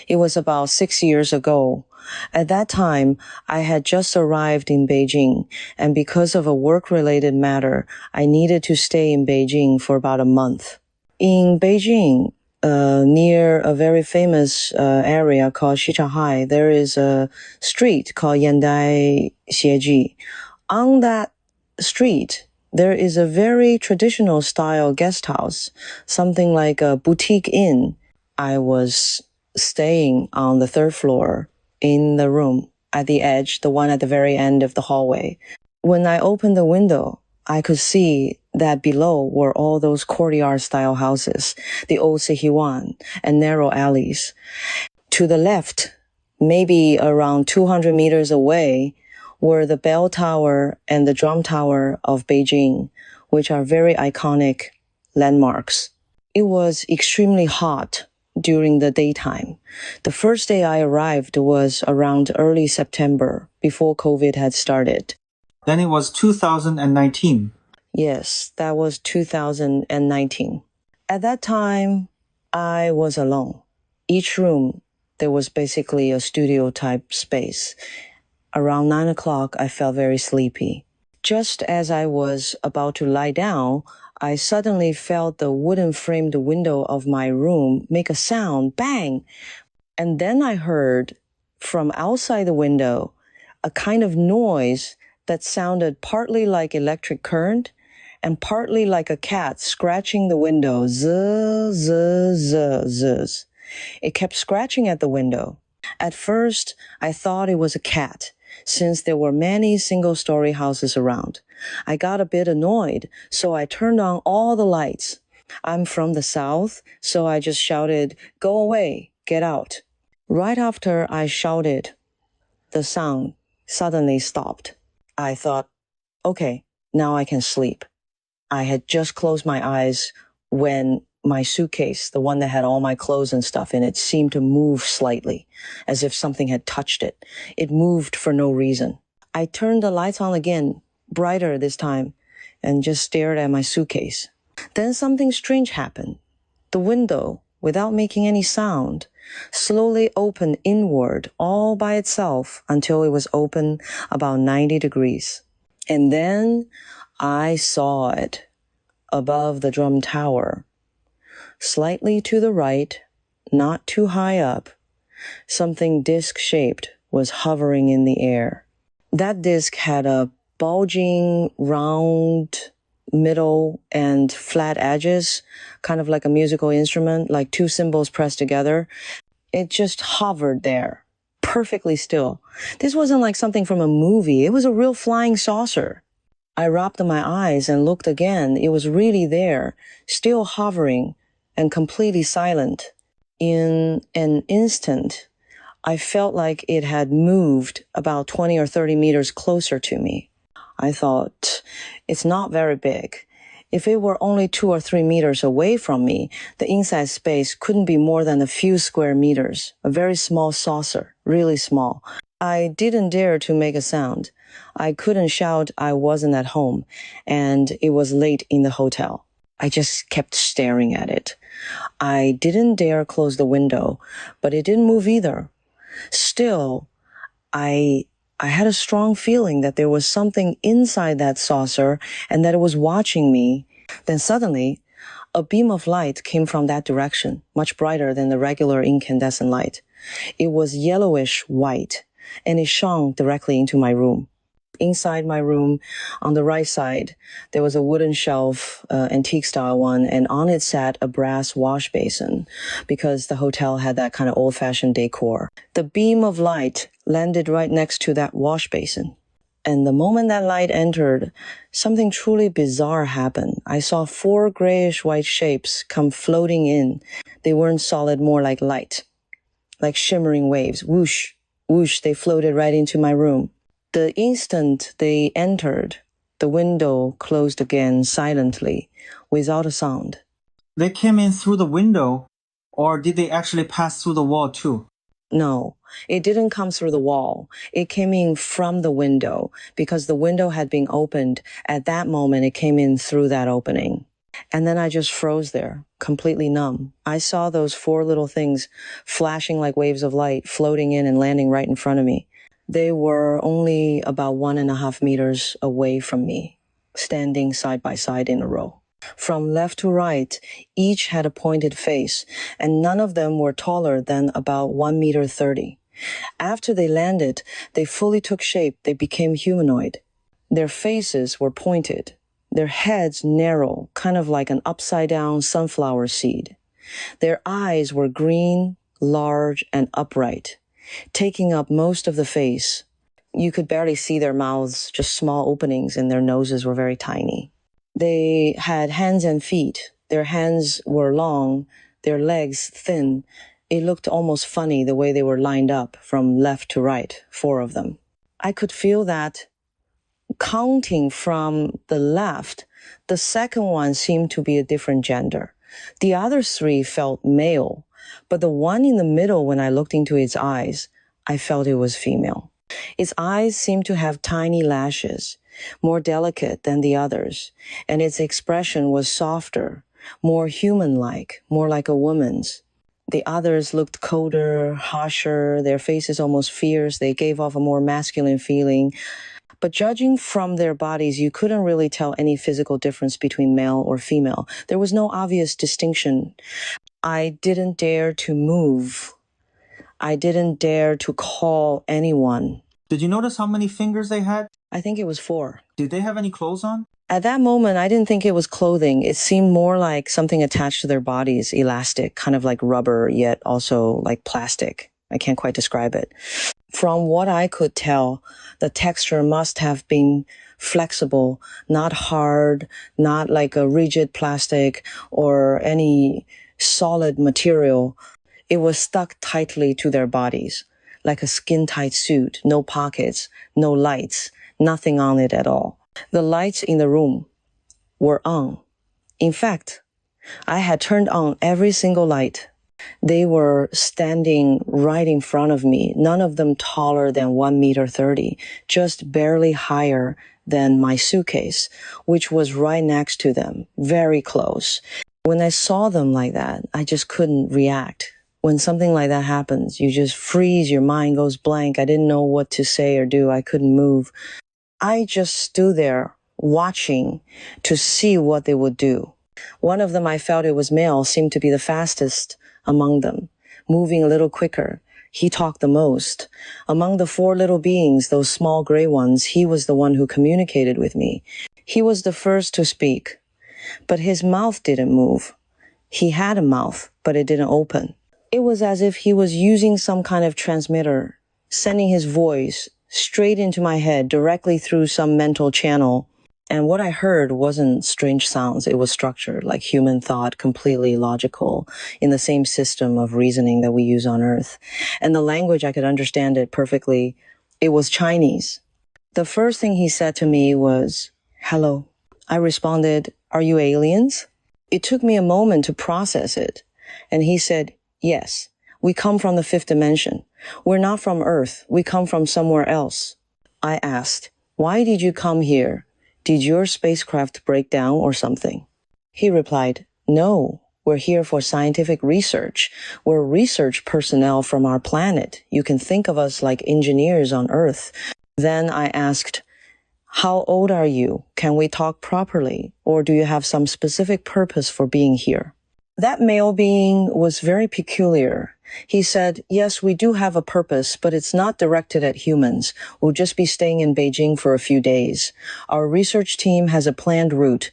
It was about 6 years ago. At that time, I had just arrived in Beijing, and because of a work-related matter, I needed to stay in Beijing for about a month. In Beijing, near a very famous area called Shichahai, there is a street called Yandai Xieji. On that street, there is a very traditional style guest house, something like a boutique inn. I was staying on the third floor in the room at the edge, the one at the very end of the hallway. When I opened the window, I could see that below were all those courtyard-style houses, the old Sihiwan, and narrow alleys. To the left, maybe around 200 meters away, were the bell tower and the drum tower of Beijing, which are very iconic landmarks. It was extremely hot during the daytime. The first day I arrived was around early September, before COVID had started. Then it was 2019. Yes, that was 2019. At that time, I was alone. Each room, there was basically a studio-type space. Around 9 o'clock, I felt very sleepy. Just as I was about to lie down, I suddenly felt the wooden framed window of my room make a sound, bang! And then I heard, from outside the window, a kind of noise that sounded partly like electric current and partly like a cat scratching the window, zzz, zzz, zzz, zzz. It kept scratching at the window. At first, I thought it was a cat, since there were many single-story houses around. I got a bit annoyed, so I turned on all the lights. I'm from the south, so I just shouted, "Go away, get out." Right after I shouted, the sound suddenly stopped. I thought, okay, now I can sleep. I had just closed my eyes when my suitcase, the one that had all my clothes and stuff in it, seemed to move slightly, as if something had touched it. It moved for no reason. I turned the lights on again, brighter this time, and just stared at my suitcase. Then something strange happened. The window, without making any sound, slowly opened inward all by itself until it was open about 90 degrees. And then I saw it above the drum tower. Slightly to the right, not too high up, something disc-shaped was hovering in the air. That disc had a bulging, round middle and flat edges, kind of like a musical instrument, like two cymbals pressed together. It just hovered there, perfectly still. This wasn't like something from a movie. It was a real flying saucer. I rubbed my eyes and looked again. It was really there, still hovering and completely silent. In an instant, I felt like it had moved about 20 or 30 meters closer to me. I thought, it's not very big. If it were only 2 or 3 meters away from me, the inside space couldn't be more than a few square meters. A very small saucer, really small. I didn't dare to make a sound. I couldn't shout I wasn't at home, and it was late in the hotel. I just kept staring at it. I didn't dare close the window, but it didn't move either. Still, I had a strong feeling that there was something inside that saucer and that it was watching me. Then suddenly, a beam of light came from that direction, much brighter than the regular incandescent light. It was yellowish white, and it shone directly into my room. Inside my room, on the right side, there was a wooden shelf, antique style one, and on it sat a brass wash basin because the hotel had that kind of old-fashioned decor. The beam of light landed right next to that wash basin. And the moment that light entered, something truly bizarre happened. I saw 4 grayish-white shapes come floating in. They weren't solid, more like light, like shimmering waves. Whoosh, whoosh, they floated right into my room. The instant they entered, the window closed again silently, without a sound. They came in through the window, or did they actually pass through the wall too? No, it didn't come through the wall. It came in from the window, because the window had been opened. At that moment, it came in through that opening. And then I just froze there, completely numb. I saw those four little things flashing like waves of light, floating in and landing right in front of me. They were only about 1.5 meters away from me, standing side by side in a row. From left to right, each had a pointed face, and none of them were taller than about 1.30 meters. After they landed, they fully took shape. They became humanoid. Their faces were pointed. Their heads narrow, kind of like an upside-down sunflower seed. Their eyes were green, large, and upright, taking up most of the face. You could barely see their mouths, just small openings, and their noses were very tiny. They had hands and feet. Their hands were long, their legs thin. It looked almost funny the way they were lined up from left to right, 4 of them. I could feel that counting from the left, the second one seemed to be a different gender. The other 3 felt male, but the one in the middle, when I looked into its eyes, I felt it was female. Its eyes seemed to have tiny lashes, more delicate than the others, and its expression was softer, more human-like, more like a woman's. The others looked colder, harsher, their faces almost fierce. They gave off a more masculine feeling. But judging from their bodies, you couldn't really tell any physical difference between male or female. There was no obvious distinction. I didn't dare to move. I didn't dare to call anyone. Did you notice how many fingers they had? I think it was 4. Did they have any clothes on? At that moment, I didn't think it was clothing. It seemed more like something attached to their bodies, elastic, kind of like rubber, yet also like plastic. I can't quite describe it. From what I could tell, the texture must have been flexible, not hard, not like a rigid plastic or any solid material. It was stuck tightly to their bodies, like a skin-tight suit, no pockets, no lights, nothing on it at all. The lights in the room were on. In fact, I had turned on every single light. They were standing right in front of me, none of them taller than 1.30 meters, just barely higher than my suitcase, which was right next to them, very close. When I saw them like that, I just couldn't react. When something like that happens, you just freeze, your mind goes blank. I didn't know what to say or do. I couldn't move. I just stood there watching to see what they would do. One of them, I felt it was male, seemed to be the fastest among them, moving a little quicker. He talked the most. Among the 4 little beings, those small gray ones, he was the one who communicated with me. He was the first to speak, but his mouth didn't move. He had a mouth, but it didn't open. It was as if he was using some kind of transmitter, sending his voice straight into my head, directly through some mental channel. And what I heard wasn't strange sounds. It was structured, like human thought, completely logical, in the same system of reasoning that we use on Earth. And the language, I could understand it perfectly. It was Chinese. The first thing he said to me was, "Hello." I responded, "Are you aliens?" It took me a moment to process it. And he said, "Yes, we come from the 5th dimension. We're not from Earth. We come from somewhere else." I asked, "Why did you come here? Did your spacecraft break down or something?" He replied, "No, we're here for scientific research. We're research personnel from our planet. You can think of us like engineers on Earth." Then I asked, "How old are you? Can we talk properly? Or do you have some specific purpose for being here?" That male being was very peculiar. He said, "Yes, we do have a purpose, but it's not directed at humans. We'll just be staying in Beijing for a few days. Our research team has a planned route."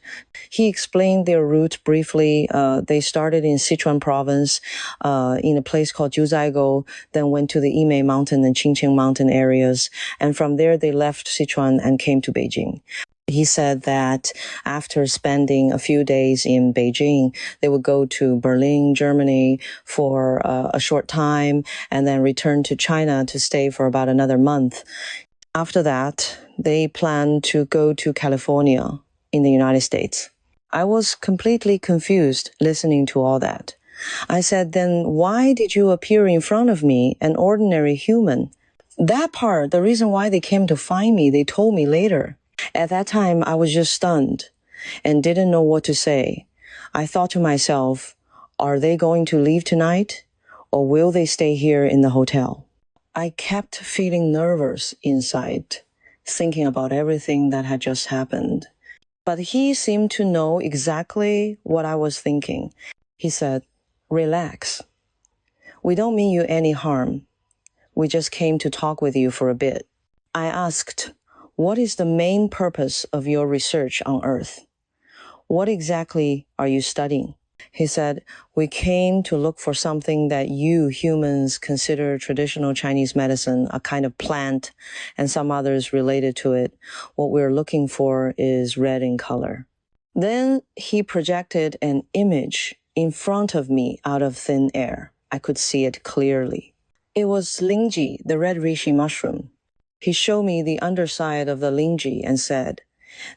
He explained their route briefly. They started in Sichuan province, in a place called Jiuzhaigou, then went to the Yimei Mountain and Qingqing Mountain areas. And from there, they left Sichuan and came to Beijing. He said that after spending a few days in Beijing, they would go to Berlin, Germany for a short time and then return to China to stay for about another month. After that, they planned to go to California in the United States. I was completely confused listening to all that. I said, "Then why did you appear in front of me, an ordinary human?" That part, the reason why they came to find me, they told me later. At that time, I was just stunned and didn't know what to say. I thought to myself, are they going to leave tonight, or will they stay here in the hotel? I kept feeling nervous inside, thinking about everything that had just happened. But he seemed to know exactly what I was thinking. He said, relax. We don't mean you any harm. We just came to talk with you for a bit. I asked, what is the main purpose of your research on Earth? What exactly are you studying? He said, we came to look for something that you humans consider traditional Chinese medicine, a kind of plant, and some others related to it. What we're looking for is red in color. Then he projected an image in front of me out of thin air. I could see it clearly. It was lingji, the red reishi mushroom. He showed me the underside of the lingji and said,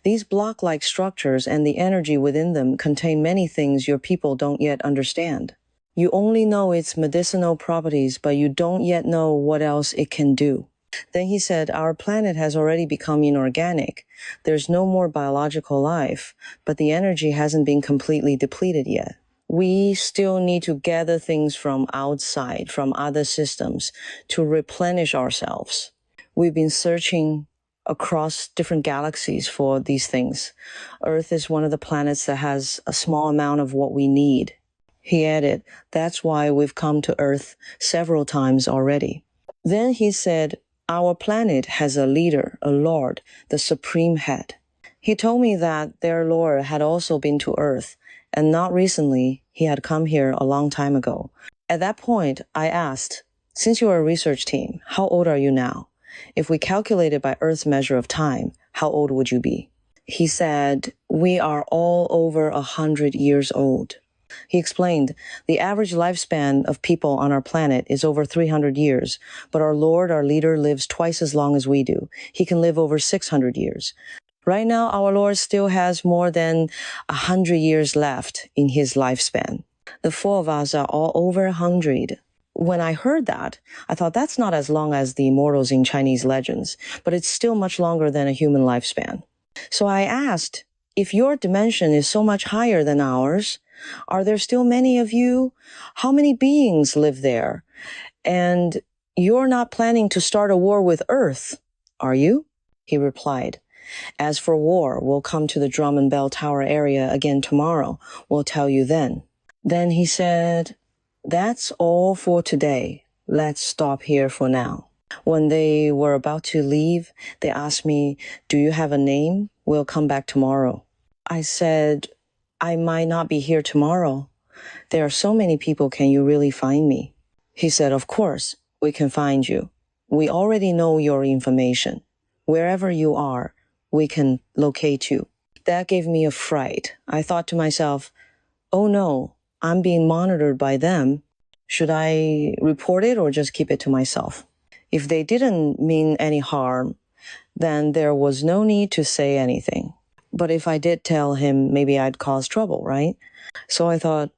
these block-like structures and the energy within them contain many things your people don't yet understand. You only know its medicinal properties, but you don't yet know what else it can do. Then he said, our planet has already become inorganic. There's no more biological life, but the energy hasn't been completely depleted yet. We still need to gather things from outside, from other systems, to replenish ourselves. We've been searching across different galaxies for these things. Earth is one of the planets that has a small amount of what we need. He added, that's why we've come to Earth several times already. Then he said, our planet has a leader, a lord, the supreme head. He told me that their lord had also been to Earth, and not recently, he had come here a long time ago. At that point, I asked, since you are a research team, how old are you now? If we calculated by Earth's measure of time, how old would you be? He said, we are all over 100 years old. He explained, the average lifespan of people on our planet is over 300 years, but our Lord, our leader, lives twice as long as we do. He can live over 600 years. Right now, our Lord still has more than 100 years left in his lifespan. The four of us are all over 100. When I heard that, I thought that's not as long as the immortals in Chinese legends, but it's still much longer than a human lifespan. So I asked, if your dimension is so much higher than ours, are there still many of you? How many beings live there? And you're not planning to start a war with Earth, are you? He replied, as for war, we'll come to the Drum and Bell Tower area again tomorrow. We'll tell you then. Then he said, that's all for today. Let's stop here for now. When they were about to leave, they asked me, do you have a name? We'll come back tomorrow. I said, I might not be here tomorrow. There are so many people, can you really find me? He said, of course, we can find you. We already know your information. Wherever you are, we can locate you. That gave me a fright. I thought to myself, oh no, I'm being monitored by them. Should I report it or just keep it to myself? If they didn't mean any harm, then there was no need to say anything. But if I did tell him, maybe I'd cause trouble, right? So I thought,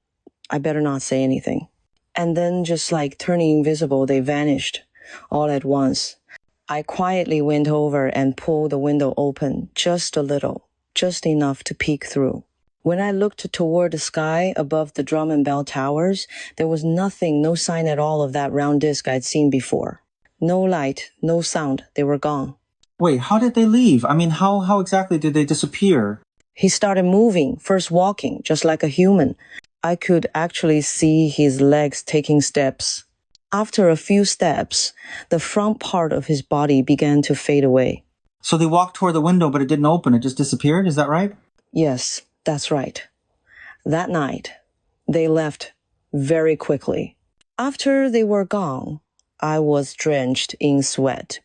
I better not say anything. And then just like turning invisible, they vanished all at once. I quietly went over and pulled the window open just a little, just enough to peek through. When I looked toward the sky above the Drum and Bell Towers, there was nothing, no sign at all of that round disc I'd seen before. No light, no sound, they were gone. Wait, how did they leave? I mean, how exactly did they disappear? He started moving, first walking, just like a human. I could actually see his legs taking steps. After a few steps, the front part of his body began to fade away. So they walked toward the window, but it didn't open. It just disappeared. Is that right? Yes, that's right. That night, they left very quickly. After they were gone, I was drenched in sweat.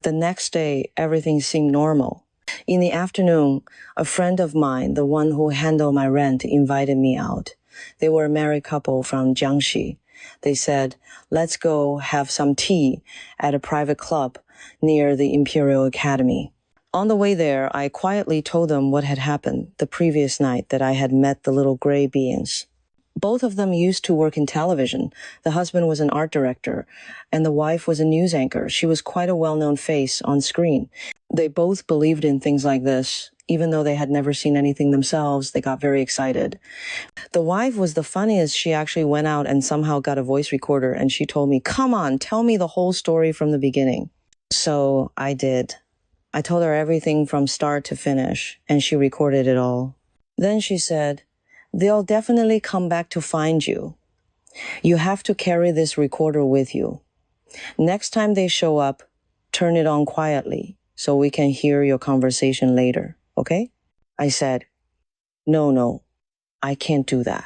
The next day, everything seemed normal. In the afternoon, a friend of mine, the one who handled my rent, invited me out. They were a married couple from Jiangxi. They said, let's go have some tea at a private club near the Imperial Academy. On the way there, I quietly told them what had happened the previous night, that I had met the little gray beings. Both of them used to work in television. The husband was an art director, and the wife was a news anchor. She was quite a well-known face on screen. They both believed in things like this, Even though they had never seen anything themselves, they got very excited. The wife was the funniest. She actually went out and somehow got a voice recorder, and she told me, "Come on, tell me the whole story from the beginning." So I did. I told her everything from start to finish, and she recorded it all. Then she said, "They'll definitely come back to find you. You have to carry this recorder with you. Next time they show up, turn it on quietly so we can hear your conversation later, okay?" I said, No, I can't do that.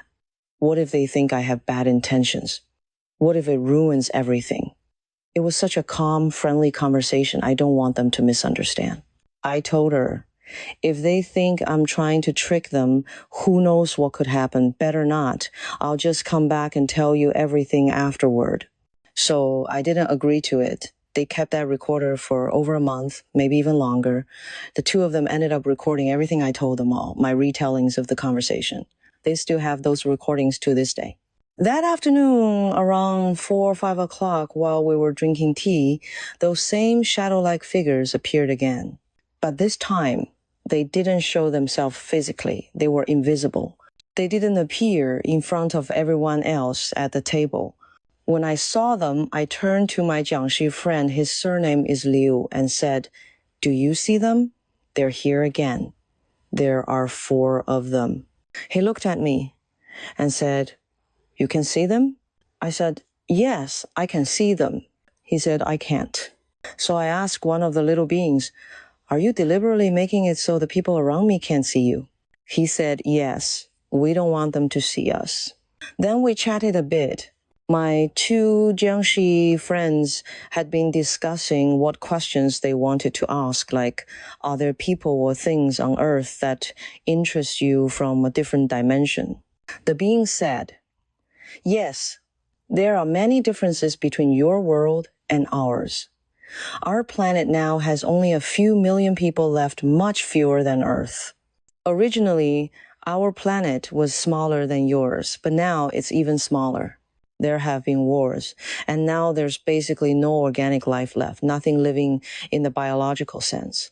What if they think I have bad intentions? What if it ruins everything? It was such a calm, friendly conversation. I don't want them to misunderstand. I told her, if they think I'm trying to trick them, who knows what could happen? Better not. I'll just come back and tell you everything afterward. So I didn't agree to it. They kept that recorder for over a month, maybe even longer. The two of them ended up recording everything I told them all, my retellings of the conversation. They still have those recordings to this day. That afternoon, around 4 or 5 o'clock, while we were drinking tea, those same shadow-like figures appeared again. But this time, they didn't show themselves physically. They were invisible. They didn't appear in front of everyone else at the table. When I saw them, I turned to my Jiangxi friend, his surname is Liu, and said, "Do you see them? They're here again. There are 4 of them." He looked at me and said, "You can see them?" I said, "Yes, I can see them." He said, "I can't." So I asked one of the little beings, "Are you deliberately making it so the people around me can't see you?" He said, "Yes, we don't want them to see us." Then we chatted a bit. My 2 Jiangxi friends had been discussing what questions they wanted to ask, like, are there people or things on Earth that interest you from a different dimension? The being said, "Yes, there are many differences between your world and ours. Our planet now has only a few million people left, much fewer than Earth. Originally, our planet was smaller than yours, but now it's even smaller. There have been wars, and now there's basically no organic life left, nothing living in the biological sense.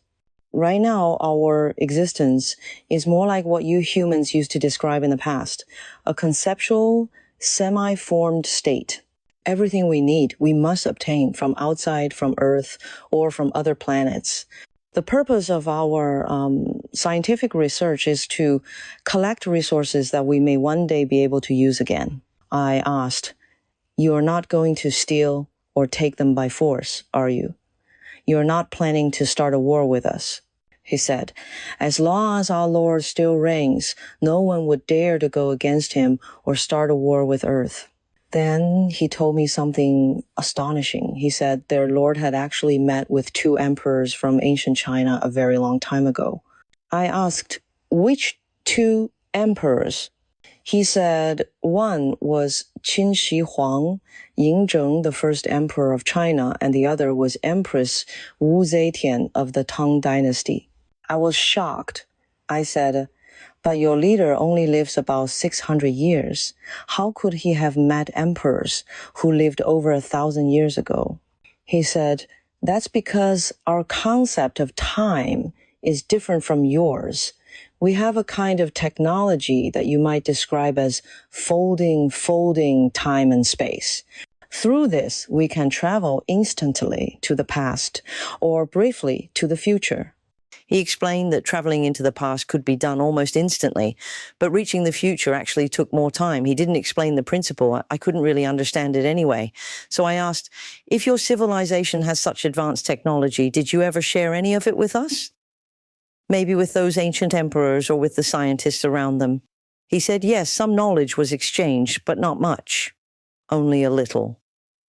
Right now, our existence is more like what you humans used to describe in the past, a conceptual, semi-formed state. Everything we need, we must obtain from outside, from Earth, or from other planets. The purpose of our scientific research is to collect resources that we may one day be able to use again." I asked, "You are not going to steal or take them by force, are you? You are not planning to start a war with us?" He said, "As long as our Lord still reigns, no one would dare to go against him or start a war with Earth." Then he told me something astonishing. He said their Lord had actually met with 2 emperors from ancient China a very long time ago. I asked, "Which 2 emperors?" He said one was Qin Shi Huang, Yingzheng, the first emperor of China, and the other was Empress Wu Zetian of the Tang Dynasty. I was shocked. I said, "But your leader only lives about 600 years. How could he have met emperors who lived over 1,000 years ago?" He said, "That's because our concept of time is different from yours. We have a kind of technology that you might describe as folding time and space. Through this, we can travel instantly to the past or briefly to the future." He explained that traveling into the past could be done almost instantly, but reaching the future actually took more time. He didn't explain the principle. I couldn't really understand it anyway. So I asked, "If your civilization has such advanced technology, did you ever share any of it with us? Maybe with those ancient emperors or with the scientists around them?" He said, "Yes, some knowledge was exchanged, but not much. Only a little."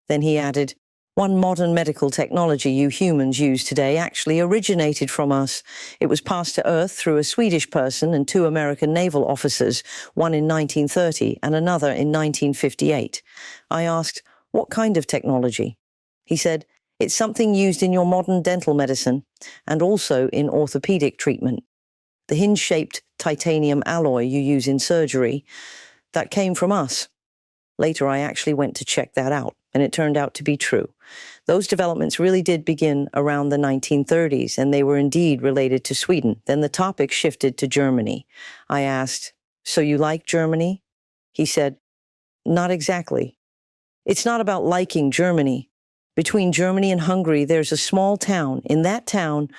Then he added, "One modern medical technology you humans use today actually originated from us. It was passed to Earth through a Swedish person and 2 American naval officers, one in 1930 and another in 1958. I asked, "What kind of technology?" He said, "It's something used in your modern dental medicine and also in orthopedic treatment. The hinge-shaped titanium alloy you use in surgery, that came from us." Later, I actually went to check that out, and it turned out to be true. Those developments really did begin around the 1930s, and they were indeed related to Sweden. Then the topic shifted to Germany. I asked, "So you like Germany?" He said, "Not exactly. It's not about liking Germany. Between Germany and Hungary, there's a small town. In that town,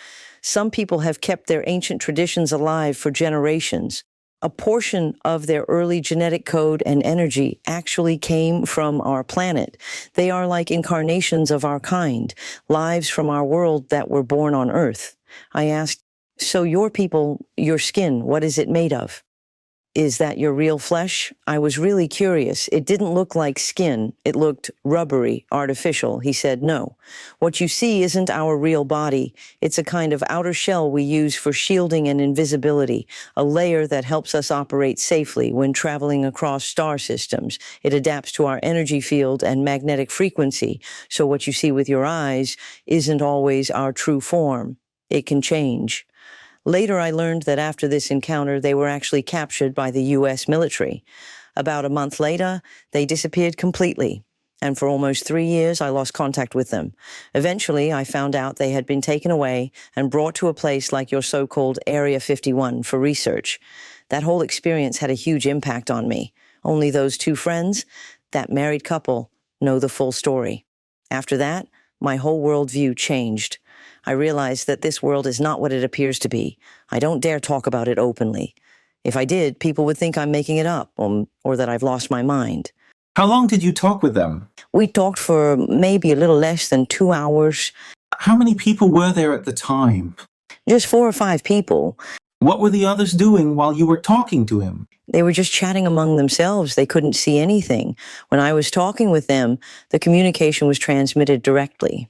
some people have kept their ancient traditions alive for generations. A portion of their early genetic code and energy actually came from our planet. They are like incarnations of our kind, lives from our world that were born on Earth." I asked, "So your people, your skin, what is it made of? Is that your real flesh?" I was really curious. It didn't look like skin. It looked rubbery, artificial. He said, "No. What you see isn't our real body. It's a kind of outer shell we use for shielding and invisibility, a layer that helps us operate safely when traveling across star systems. It adapts to our energy field and magnetic frequency, so what you see with your eyes isn't always our true form. It can change." Later, I learned that after this encounter, they were actually captured by the U.S. military. About a month later, they disappeared completely, and for almost 3 years, I lost contact with them. Eventually, I found out they had been taken away and brought to a place like your so-called Area 51 for research. That whole experience had a huge impact on me. Only those two friends, that married couple, know the full story. After that, my whole worldview changed. I realized that this world is not what it appears to be. I don't dare talk about it openly. If I did, people would think I'm making it up, or that I've lost my mind. How long did you talk with them? We talked for maybe a little less than 2 hours. How many people were there at the time? Just 4 or 5 people. What were the others doing while you were talking to him? They were just chatting among themselves. They couldn't see anything. When I was talking with them, the communication was transmitted directly.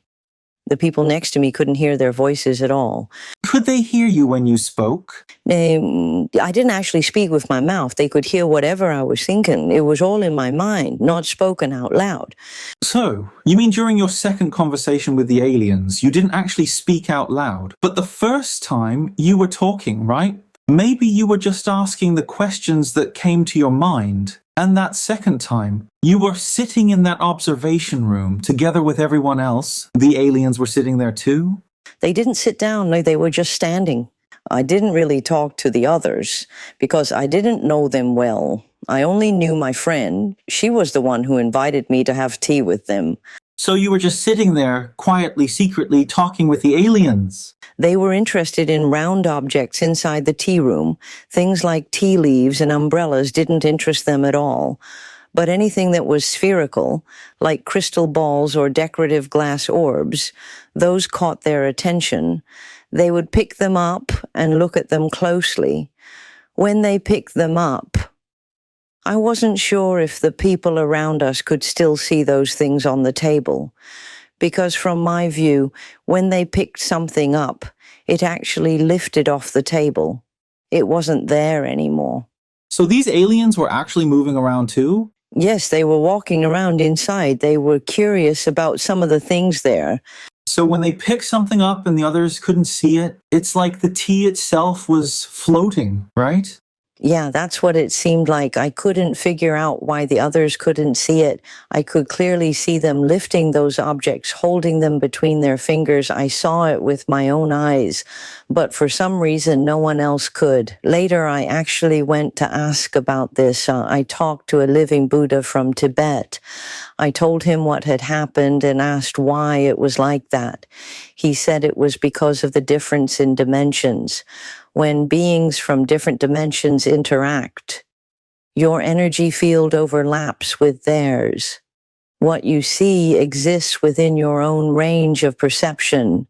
The people next to me couldn't hear their voices at all. Could they hear you when you spoke? I didn't actually speak with my mouth. They could hear whatever I was thinking. It was all in my mind, not spoken out loud. So, you mean during your second conversation with the aliens, you didn't actually speak out loud? But the first time, you were talking, right? Maybe you were just asking the questions that came to your mind. And that second time, you were sitting in that observation room together with everyone else. The aliens were sitting there too? They didn't sit down, no, they were just standing. I didn't really talk to the others because I didn't know them well. I only knew my friend. She was the one who invited me to have tea with them. So you were just sitting there, quietly, secretly, talking with the aliens? They were interested in round objects inside the tea room. Things like tea leaves and umbrellas didn't interest them at all. But anything that was spherical, like crystal balls or decorative glass orbs, those caught their attention. They would pick them up and look at them closely. When they picked them up, I wasn't sure if the people around us could still see those things on the table, because from my view, when they picked something up, it actually lifted off the table. It wasn't there anymore. So these aliens were actually moving around too? Yes, they were walking around inside. They were curious about some of the things there. So when they picked something up and the others couldn't see it, it's like the tea itself was floating, right? Yeah, that's what it seemed like. I couldn't figure out why the others couldn't see it. I could clearly see them lifting those objects, holding them between their fingers. I saw it with my own eyes, but for some reason, no one else could. Later, I actually went to ask about this. I talked to a living Buddha from Tibet. I told him what had happened and asked why it was like that. He said it was because of the difference in dimensions. When beings from different dimensions interact, your energy field overlaps with theirs. What you see exists within your own range of perception,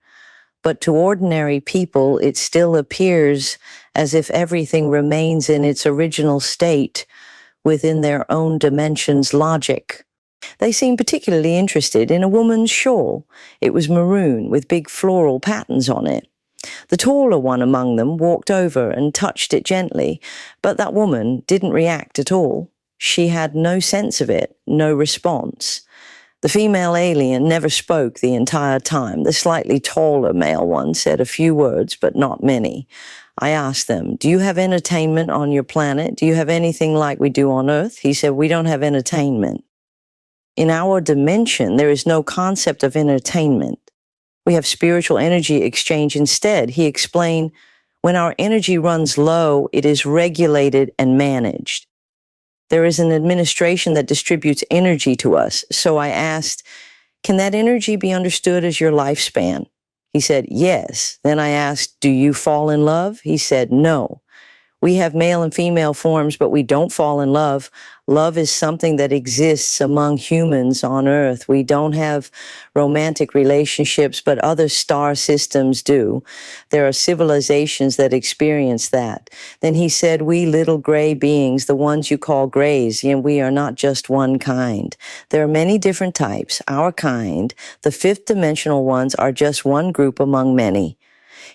but to ordinary people, it still appears as if everything remains in its original state within their own dimension's logic. They seemed particularly interested in a woman's shawl. It was maroon with big floral patterns on it. The taller one among them walked over and touched it gently, but that woman didn't react at all. She had no sense of it, no response. The female alien never spoke the entire time. The slightly taller male one said a few words, but not many. I asked them, "Do you have entertainment on your planet? Do you have anything like we do on Earth?" He said, "We don't have entertainment." In our dimension, there is no concept of entertainment. We have spiritual energy exchange instead. He explained, when our energy runs low, it is regulated and managed. There is an administration that distributes energy to us. So I asked, can that energy be understood as your lifespan? He said, yes. Then I asked, do you fall in love? He said, no. We have male and female forms, but we don't fall in love. Love is something that exists among humans on Earth. We don't have romantic relationships, but other star systems do. There are civilizations that experience that. Then he said, we little gray beings, the ones you call grays, and we are not just one kind. There are many different types. Our kind, the fifth dimensional ones, are just one group among many.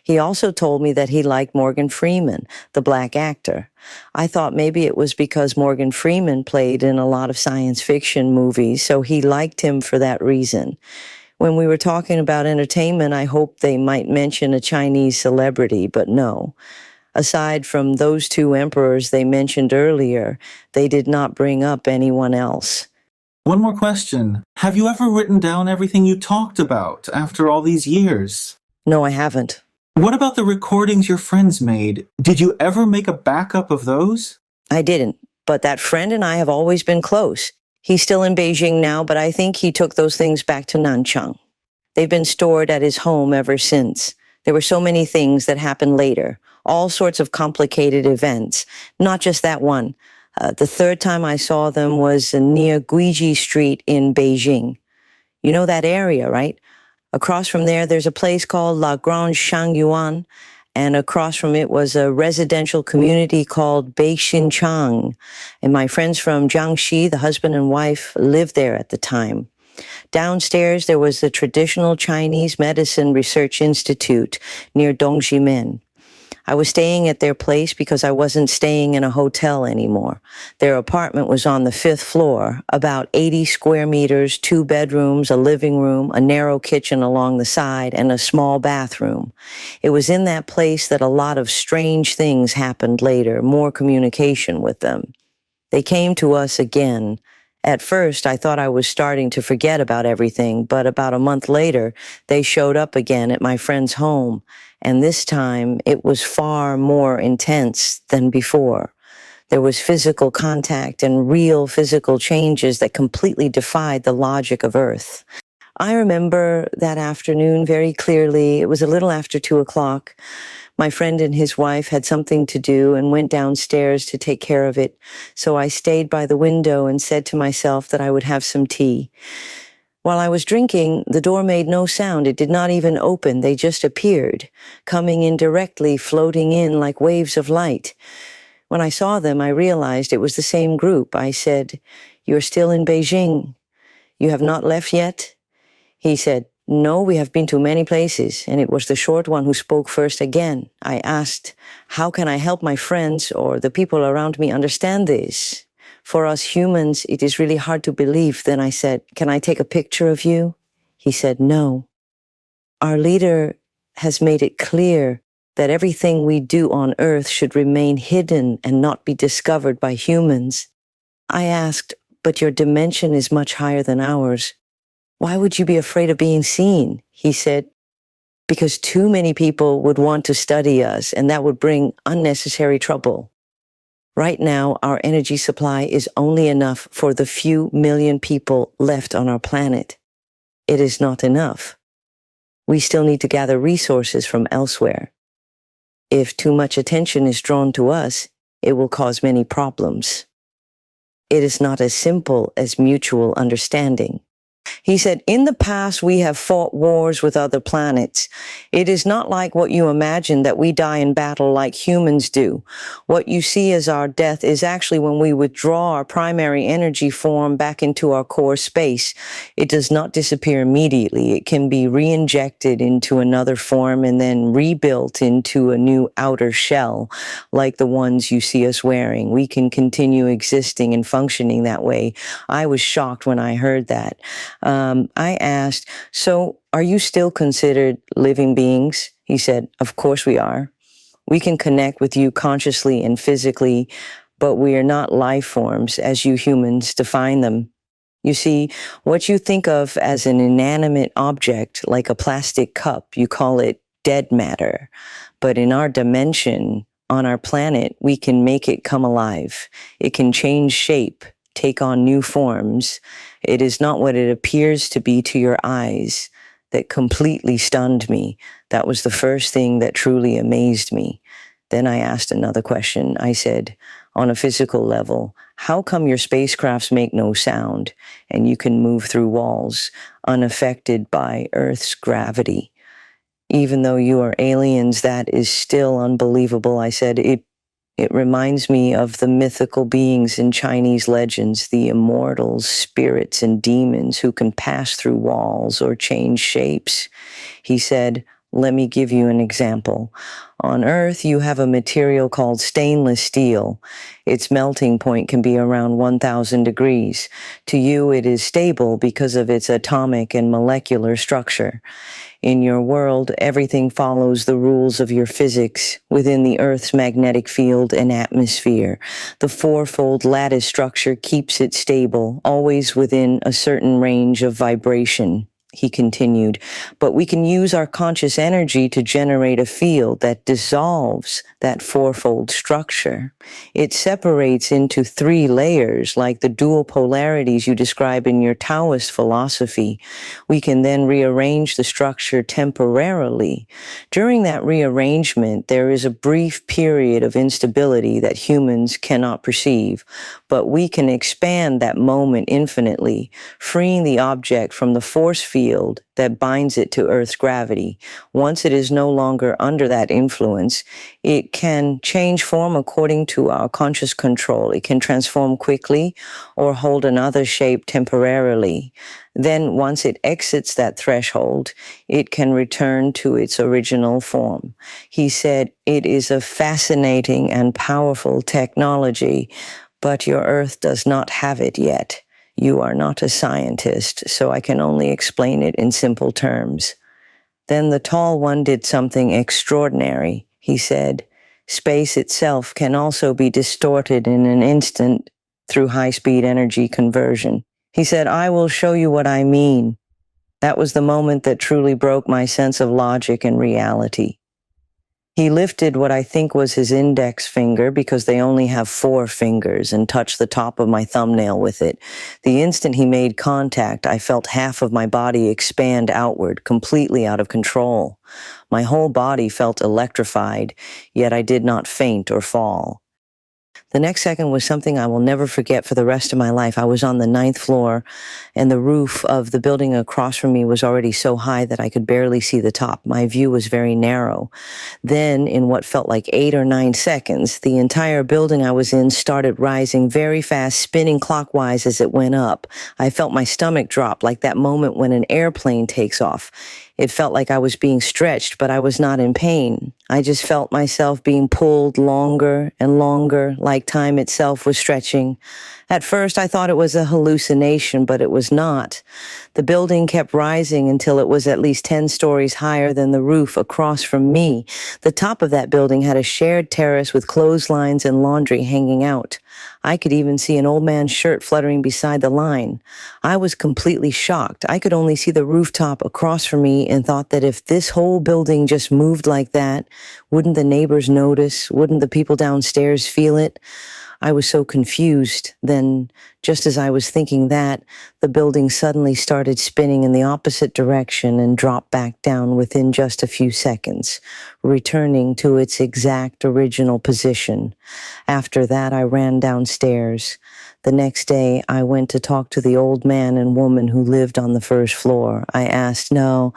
He also told me that he liked Morgan Freeman, the black actor. I thought maybe it was because Morgan Freeman played in a lot of science fiction movies, so he liked him for that reason. When we were talking about entertainment, I hoped they might mention a Chinese celebrity, but no. Aside from those two emperors they mentioned earlier, they did not bring up anyone else. One more question. Have you ever written down everything you talked about after all these years? No, I haven't. What about the recordings your friends made? Did you ever make a backup of those? I didn't, but that friend and I have always been close. He's still in Beijing now, but I think he took those things back to Nanchang. They've been stored at his home ever since. There were so many things that happened later, all sorts of complicated events, not just that one. The third time I saw them was near Guiji Street in Beijing. You know that area, right? Across from there, there's a place called La Grande Shangyuan, and across from it was a residential community called Beijing. And my friends from Jiangxi, the husband and wife, lived there at the time. Downstairs, there was the traditional Chinese Medicine Research Institute near Dongximen. I was staying at their place because I wasn't staying in a hotel anymore. Their apartment was on the 5th floor, about 80 square meters, 2 bedrooms, a living room, a narrow kitchen along the side, and a small bathroom. It was in that place that a lot of strange things happened later, more communication with them. They came to us again. At first, I thought I was starting to forget about everything, but about a month later, they showed up again at my friend's home, and this time it was far more intense than before. There was physical contact and real physical changes that completely defied the logic of Earth. I remember that afternoon very clearly. It was a little after 2:00. My friend and his wife had something to do and went downstairs to take care of it, so I stayed by the window and said to myself that I would have some tea. While I was drinking, the door made no sound. It did not even open. They just appeared, coming in directly, floating in like waves of light. When I saw them, I realized it was the same group. I said, "You're still in Beijing? You have not left yet?" He said, "No, we have been to many places," and it was the short one who spoke first again. I asked, "How can I help my friends or the people around me understand this? For us humans, it is really hard to believe." Then I said, "Can I take a picture of you?" He said, "No. Our leader has made it clear that everything we do on Earth should remain hidden and not be discovered by humans." I asked, "But your dimension is much higher than ours. Why would you be afraid of being seen?" He said, "Because too many people would want to study us, and that would bring unnecessary trouble. Right now, our energy supply is only enough for the few million people left on our planet. It is not enough. We still need to gather resources from elsewhere. If too much attention is drawn to us, it will cause many problems. It is not as simple as mutual understanding." He said, "In the past, we have fought wars with other planets. It is not like what you imagine, that we die in battle like humans do. What you see as our death is actually when we withdraw our primary energy form back into our core space. It does not disappear immediately. It can be re-injected into another form and then rebuilt into a new outer shell, like the ones you see us wearing. We can continue existing and functioning that way." I was shocked when I heard that. I asked, "So are you still considered living beings?" He said, "Of course we are. We can connect with you consciously and physically, but we are not life forms as you humans define them." You see, what you think of as an inanimate object, like a plastic cup, you call it dead matter. But in our dimension, on our planet, we can make it come alive. It can change shape, take on new forms. It is not what it appears to be to your eyes that completely stunned me. That was the first thing that truly amazed me. Then I asked another question. I said, on a physical level, how come your spacecrafts make no sound and you can move through walls unaffected by Earth's gravity? Even though you are aliens, that is still unbelievable. I said, it reminds me of the mythical beings in Chinese legends, the immortals, spirits, and demons who can pass through walls or change shapes. He said, let me give you an example. On Earth, you have a material called stainless steel. Its melting point can be around 1,000 degrees. To you, it is stable because of its atomic and molecular structure. In your world, everything follows the rules of your physics within the Earth's magnetic field and atmosphere. The fourfold lattice structure keeps it stable, always within a certain range of vibration. He continued, but we can use our conscious energy to generate a field that dissolves that fourfold structure. It separates into 3 layers, like the dual polarities you describe in your Taoist philosophy. We can then rearrange the structure temporarily. During that rearrangement, there is a brief period of instability that humans cannot perceive, but we can expand that moment infinitely, freeing the object from the force field that binds it to Earth's gravity. Once it is no longer under that influence, it can change form according to our conscious control. It can transform quickly or hold another shape temporarily. Then once it exits that threshold, it can return to its original form. He said, it is a fascinating and powerful technology, but your Earth does not have it yet. You are not a scientist, so I can only explain it in simple terms. Then the tall one did something extraordinary. He said, space itself can also be distorted in an instant through high-speed energy conversion. He said, I will show you what I mean. That was the moment that truly broke my sense of logic and reality. He lifted what I think was his index finger, because they only have 4 fingers, and touched the top of my thumbnail with it. The instant he made contact, I felt half of my body expand outward, completely out of control. My whole body felt electrified, yet I did not faint or fall. The next second was something I will never forget for the rest of my life. I was on the 9th floor, and the roof of the building across from me was already so high that I could barely see the top. My view was very narrow. Then, in what felt like 8 or 9 seconds, the entire building I was in started rising very fast, spinning clockwise as it went up. I felt my stomach drop, like that moment when an airplane takes off. It felt like I was being stretched, but I was not in pain. I just felt myself being pulled longer and longer, like time itself was stretching. At first, I thought it was a hallucination, but it was not. The building kept rising until it was at least 10 stories higher than the roof across from me. The top of that building had a shared terrace with clotheslines and laundry hanging out. I could even see an old man's shirt fluttering beside the line. I was completely shocked. I could only see the rooftop across from me and thought that if this whole building just moved like that, wouldn't the neighbors notice? Wouldn't the people downstairs feel it? I was so confused. Then, just as I was thinking that, the building suddenly started spinning in the opposite direction and dropped back down within just a few seconds, returning to its exact original position. After that, I ran downstairs. The next day, I went to talk to the old man and woman who lived on the first floor. I asked, no,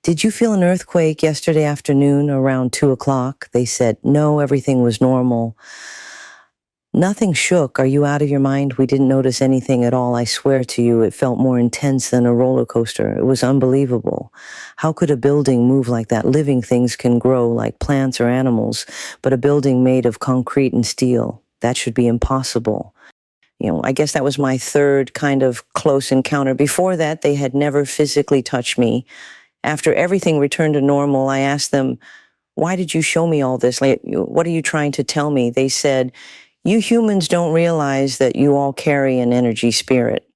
did you feel an earthquake yesterday afternoon around 2 o'clock? They said, no, everything was normal. Nothing shook. Are you out of your mind? We didn't notice anything at all. I swear to you, it felt more intense than a roller coaster. It was unbelievable. How could a building move like that? Living things can grow like plants or animals, but a building made of concrete and steel, that should be impossible. I guess that was my third kind of close encounter. Before that, they had never physically touched me. After everything returned to normal, I asked them, why did you show me all this? Like, what are you trying to tell me? They said, you humans don't realize that you all carry an energy spirit.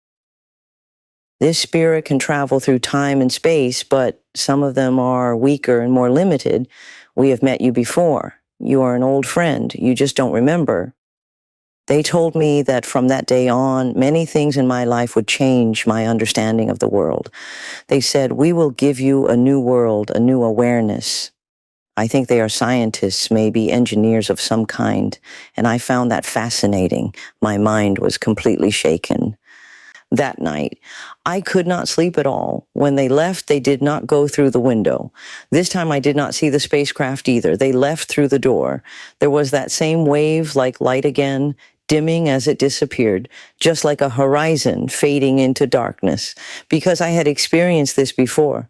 This spirit can travel through time and space, but some of them are weaker and more limited. We have met you before. You are an old friend. You just don't remember. They told me that from that day on, many things in my life would change my understanding of the world. They said, we will give you a new world, a new awareness. I think they are scientists, maybe engineers of some kind, and I found that fascinating. My mind was completely shaken. That night, I could not sleep at all. When they left, they did not go through the window. This time I did not see the spacecraft either. They left through the door. There was that same wave-like light again, dimming as it disappeared, just like a horizon fading into darkness. Because I had experienced this before,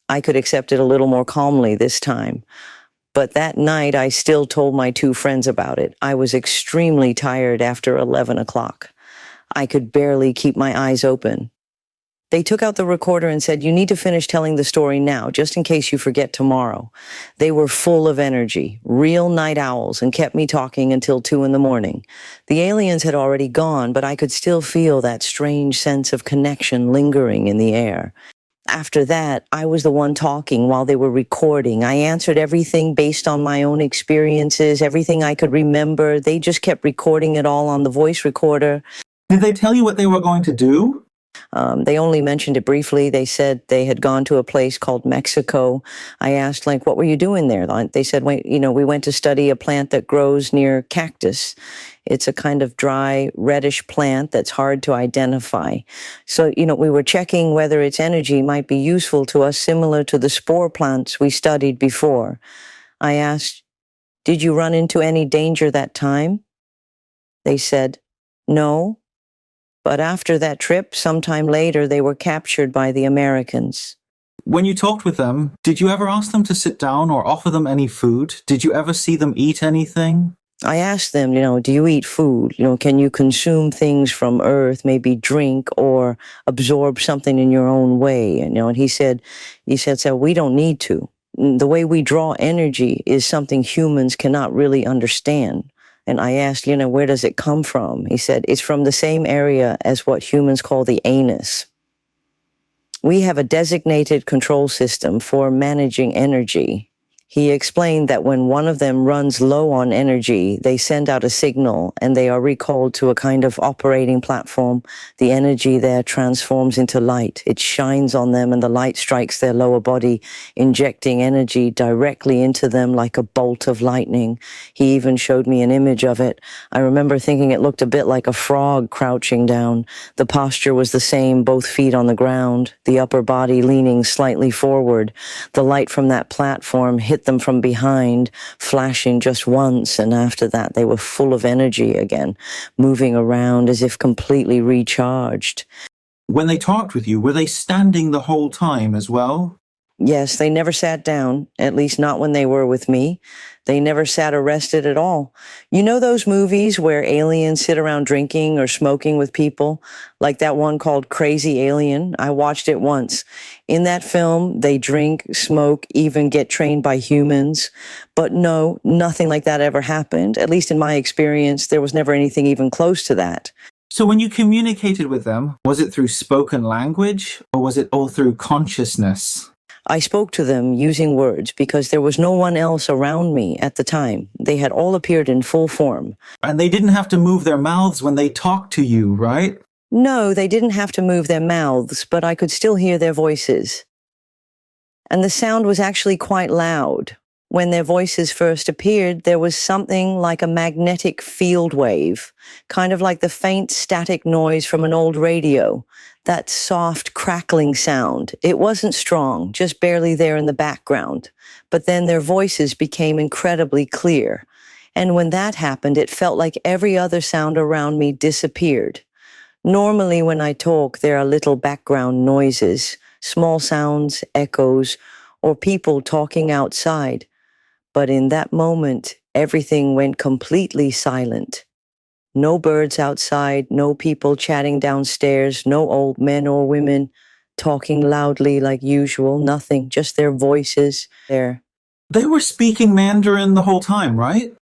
I could accept it a little more calmly this time. But that night, I still told my two friends about it. I was extremely tired after 11 o'clock. I could barely keep my eyes open. They took out the recorder and said, you need to finish telling the story now, just in case you forget tomorrow. They were full of energy, real night owls, and kept me talking until 2 a.m. The aliens had already gone, but I could still feel that strange sense of connection lingering in the air. After that, I was the one talking while they were recording. I answered everything based on my own experiences, everything I could remember. They just kept recording it all on the voice recorder. Did they tell you what they were going to do? They only mentioned it briefly. They said they had gone to a place called Mexico. I asked, what were you doing there? They said, we went to study a plant that grows near cactus. It's a kind of dry, reddish plant that's hard to identify. So, we were checking whether its energy might be useful to us, similar to the spore plants we studied before. I asked, did you run into any danger that time? They said, no. But after that trip, sometime later, they were captured by the Americans. When you talked with them, did you ever ask them to sit down or offer them any food? Did you ever see them eat anything? I asked them, do you eat food? Can you consume things from Earth, maybe drink or absorb something in your own way? And he said, so we don't need to. The way we draw energy is something humans cannot really understand. And I asked, where does it come from? He said, it's from the same area as what humans call the anus. We have a designated control system for managing energy. He explained that when one of them runs low on energy, they send out a signal and they are recalled to a kind of operating platform. The energy there transforms into light. It shines on them and the light strikes their lower body, injecting energy directly into them like a bolt of lightning. He even showed me an image of it. I remember thinking it looked a bit like a frog crouching down. The posture was the same, both feet on the ground, the upper body leaning slightly forward. The light from that platform hit them from behind, flashing just once, and after that they were full of energy again, moving around as if completely recharged. When they talked with you, were they standing the whole time as well? Yes, they never sat down, at least not when they were with me. They never sat or rested at all. You know those movies where aliens sit around drinking or smoking with people? Like that one called Crazy Alien? I watched it once. In that film, they drink, smoke, even get trained by humans. But no, nothing like that ever happened. At least in my experience, there was never anything even close to that. So when you communicated with them, was it through spoken language or was it all through consciousness? I spoke to them using words because there was no one else around me at the time. They had all appeared in full form. And they didn't have to move their mouths when they talked to you, right? No, they didn't have to move their mouths, but I could still hear their voices. And the sound was actually quite loud. When their voices first appeared, there was something like a magnetic field wave, kind of like the faint static noise from an old radio. That soft, crackling sound. It wasn't strong, just barely there in the background. But then their voices became incredibly clear. And when that happened, it felt like every other sound around me disappeared. Normally, when I talk, there are little background noises, small sounds, echoes, or people talking outside. But in that moment, everything went completely silent. No birds outside, no people chatting downstairs, no old men or women talking loudly like usual, nothing, just their voices there. They were speaking Mandarin the whole time, right?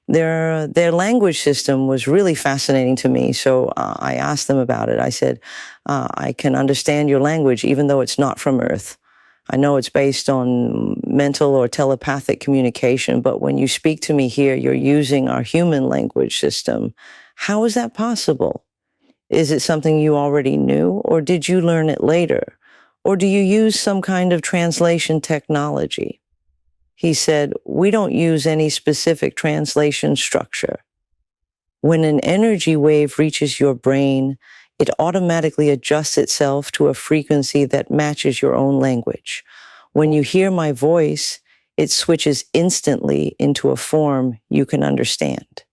Their language system was really fascinating to me. So I asked them about it. I said, I can understand your language, even though it's not from Earth. I know it's based on mental or telepathic communication, but when you speak to me here, you're using our human language system. How is that possible? Is it something you already knew, or did you learn it later? Or do you use some kind of translation technology? He said, we don't use any specific translation structure. When an energy wave reaches your brain, it automatically adjusts itself to a frequency that matches your own language. When you hear my voice, it switches instantly into a form you can understand.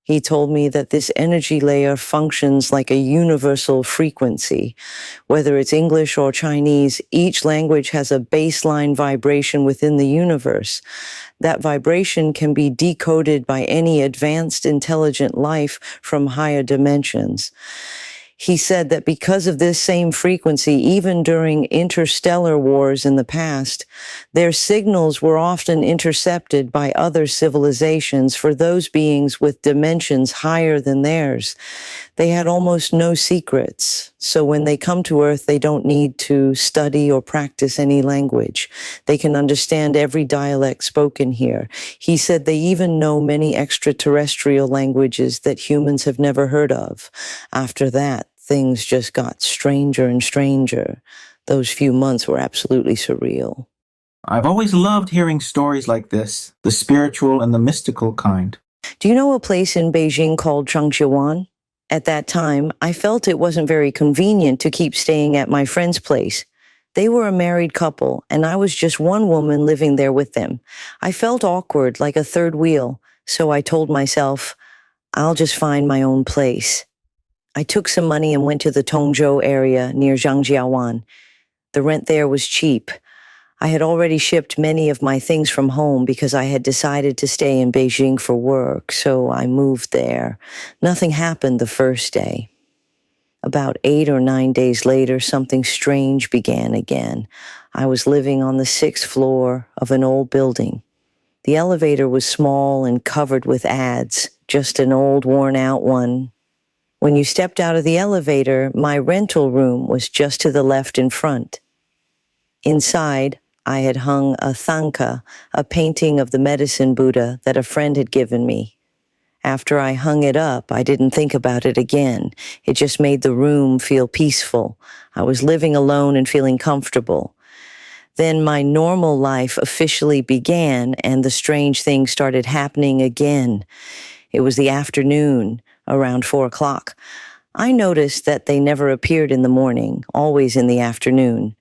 He told me that this energy layer functions like a universal frequency. Whether it's English or Chinese, each language has a baseline vibration within the universe. That vibration can be decoded by any advanced intelligent life from higher dimensions. He said that because of this same frequency, even during interstellar wars in the past, their signals were often intercepted by other civilizations for those beings with dimensions higher than theirs. They had almost no secrets. So when they come to Earth, they don't need to study or practice any language. They can understand every dialect spoken here. He said they even know many extraterrestrial languages that humans have never heard of. After that, things just got stranger and stranger. Those few months were absolutely surreal. I've always loved hearing stories like this, the spiritual and the mystical kind. Do you know a place in Beijing called Changjiwan? At that time, I felt it wasn't very convenient to keep staying at my friend's place. They were a married couple, and I was just one woman living there with them. I felt awkward, like a third wheel, so I told myself, I'll just find my own place. I took some money and went to the Tongzhou area near Zhangjiawan. The rent there was cheap. I had already shipped many of my things from home because I had decided to stay in Beijing for work, so I moved there. Nothing happened the first day. About 8 or 9 days later, something strange began again. I was living on the 6th floor of an old building. The elevator was small and covered with ads, just an old worn-out one. When you stepped out of the elevator, my rental room was just to the left in front. Inside, I had hung a thangka, a painting of the medicine Buddha that a friend had given me. After I hung it up, I didn't think about it again. It just made the room feel peaceful. I was living alone and feeling comfortable. Then my normal life officially began, and the strange things started happening again. It was the afternoon, around 4 o'clock. I noticed that they never appeared in the morning, always in the afternoon.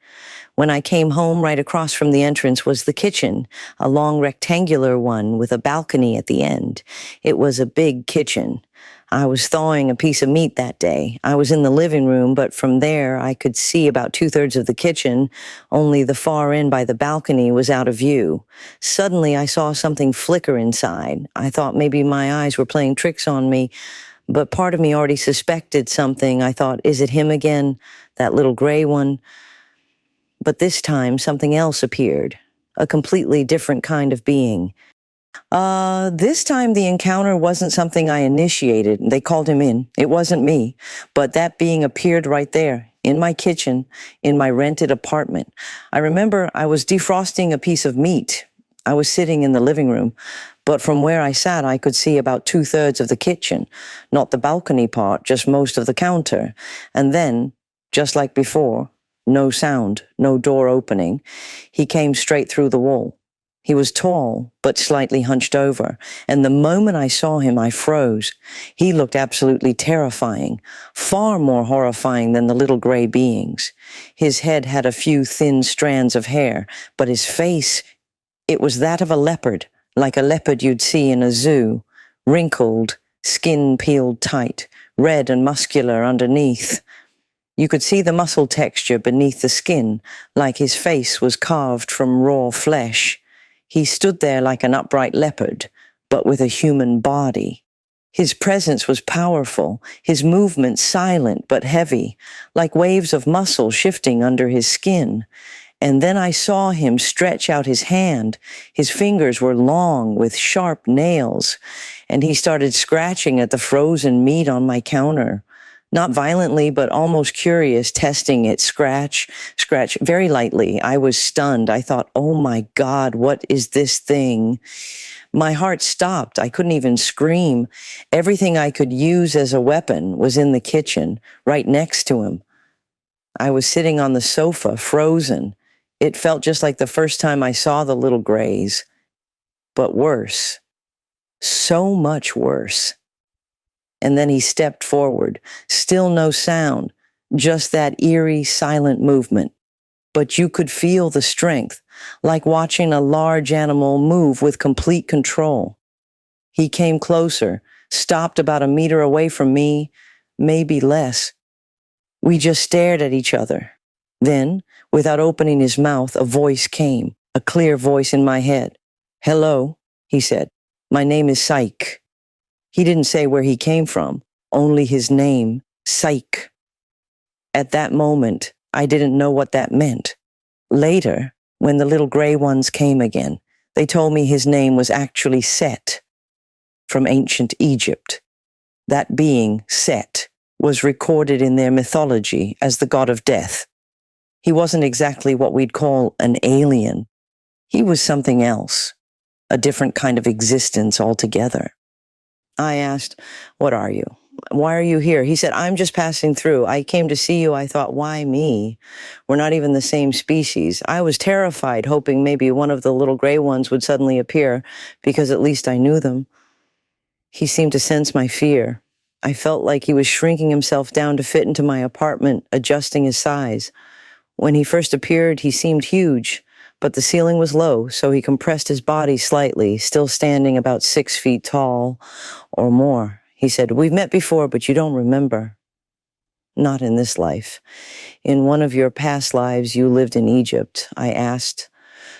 When I came home, right across from the entrance was the kitchen, a long rectangular one with a balcony at the end. It was a big kitchen. I was thawing a piece of meat that day. I was in the living room, but from there I could see about 2/3 of the kitchen. Only the far end by the balcony was out of view. Suddenly I saw something flicker inside. I thought maybe my eyes were playing tricks on me, but part of me already suspected something. I thought, is it him again, that little gray one? But this time, something else appeared, a completely different kind of being. This time the encounter wasn't something I initiated. They called him in. It wasn't me. But that being appeared right there, in my kitchen, in my rented apartment. I remember I was defrosting a piece of meat. I was sitting in the living room, but from where I sat, I could see about 2/3 of the kitchen, not the balcony part, just most of the counter. And then, just like before, no sound, no door opening. He came straight through the wall. He was tall, but slightly hunched over, and the moment I saw him, I froze. He looked absolutely terrifying, far more horrifying than the little gray beings. His head had a few thin strands of hair, but his face, it was that of a leopard, like a leopard you'd see in a zoo, wrinkled, skin peeled tight, red and muscular underneath. You could see the muscle texture beneath the skin, like his face was carved from raw flesh. He stood there like an upright leopard, but with a human body. His presence was powerful, his movements silent but heavy, like waves of muscle shifting under his skin. And then I saw him stretch out his hand. His fingers were long with sharp nails, and he started scratching at the frozen meat on my counter. Not violently, but almost curious, testing it, scratch, very lightly. I was stunned. I thought, oh my God, what is this thing? My heart stopped. I couldn't even scream. Everything I could use as a weapon was in the kitchen, right next to him. I was sitting on the sofa, frozen. It felt just like the first time I saw the little grays, but worse. So much worse. And then he stepped forward. Still no sound, just that eerie, silent movement. But you could feel the strength, like watching a large animal move with complete control. He came closer, stopped about a meter away from me, maybe less. We just stared at each other. Then, without opening his mouth, a voice came, a clear voice in my head. "Hello," he said. "My name is Psych." He didn't say where he came from, only his name, Psych. At that moment, I didn't know what that meant. Later, when the little gray ones came again, they told me his name was actually Set, from ancient Egypt. That being, Set, was recorded in their mythology as the god of death. He wasn't exactly what we'd call an alien. He was something else, a different kind of existence altogether. I asked, "What are you? Why are you here?" He said, "I'm just passing through. I came to see you. I thought, why me? We're not even the same species." I was terrified, hoping maybe one of the little gray ones would suddenly appear, because at least I knew them. He seemed to sense my fear. I felt like he was shrinking himself down to fit into my apartment, adjusting his size. When he first appeared, he seemed huge, but the ceiling was low, so he compressed his body slightly, still standing about 6 feet tall or more. He said, "We've met before, but you don't remember." "Not in this life. In one of your past lives, you lived in Egypt." I asked,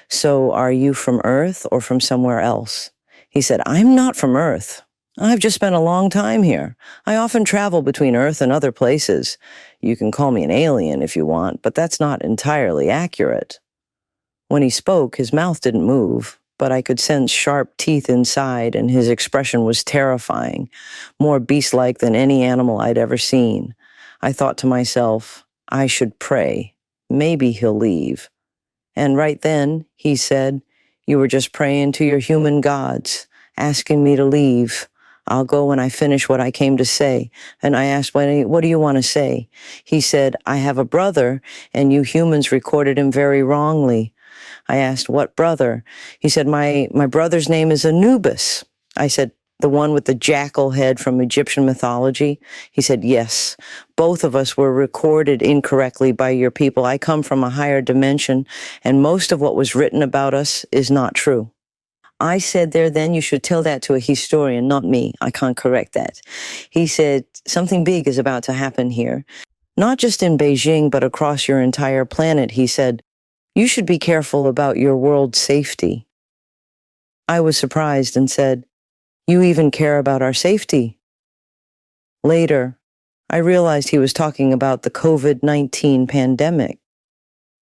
"So are you from Earth or from somewhere else?" He said, "I'm not from Earth. I've just spent a long time here. I often travel between Earth and other places. You can call me an alien if you want, but that's not entirely accurate." When he spoke, his mouth didn't move, but I could sense sharp teeth inside, and his expression was terrifying, more beast-like than any animal I'd ever seen. I thought to myself, I should pray. Maybe he'll leave. And right then, he said, "You were just praying to your human gods, asking me to leave. I'll go when I finish what I came to say." And I asked, "What do you want to say?" He said, "I have a brother, and you humans recorded him very wrongly." I asked, "What brother?" He said, my brother's name is Anubis." I said, "The one with the jackal head from Egyptian mythology?" He said, "Yes. Both of us were recorded incorrectly by your people. I come from a higher dimension, and most of what was written about us is not true." I said then you should tell that to a historian, not me. I can't correct that. He said, "Something big is about to happen here. Not just in Beijing, but across your entire planet." He said, "You should be careful about your world's safety." I was surprised and said, "You even care about our safety?" Later, I realized he was talking about the COVID-19 pandemic.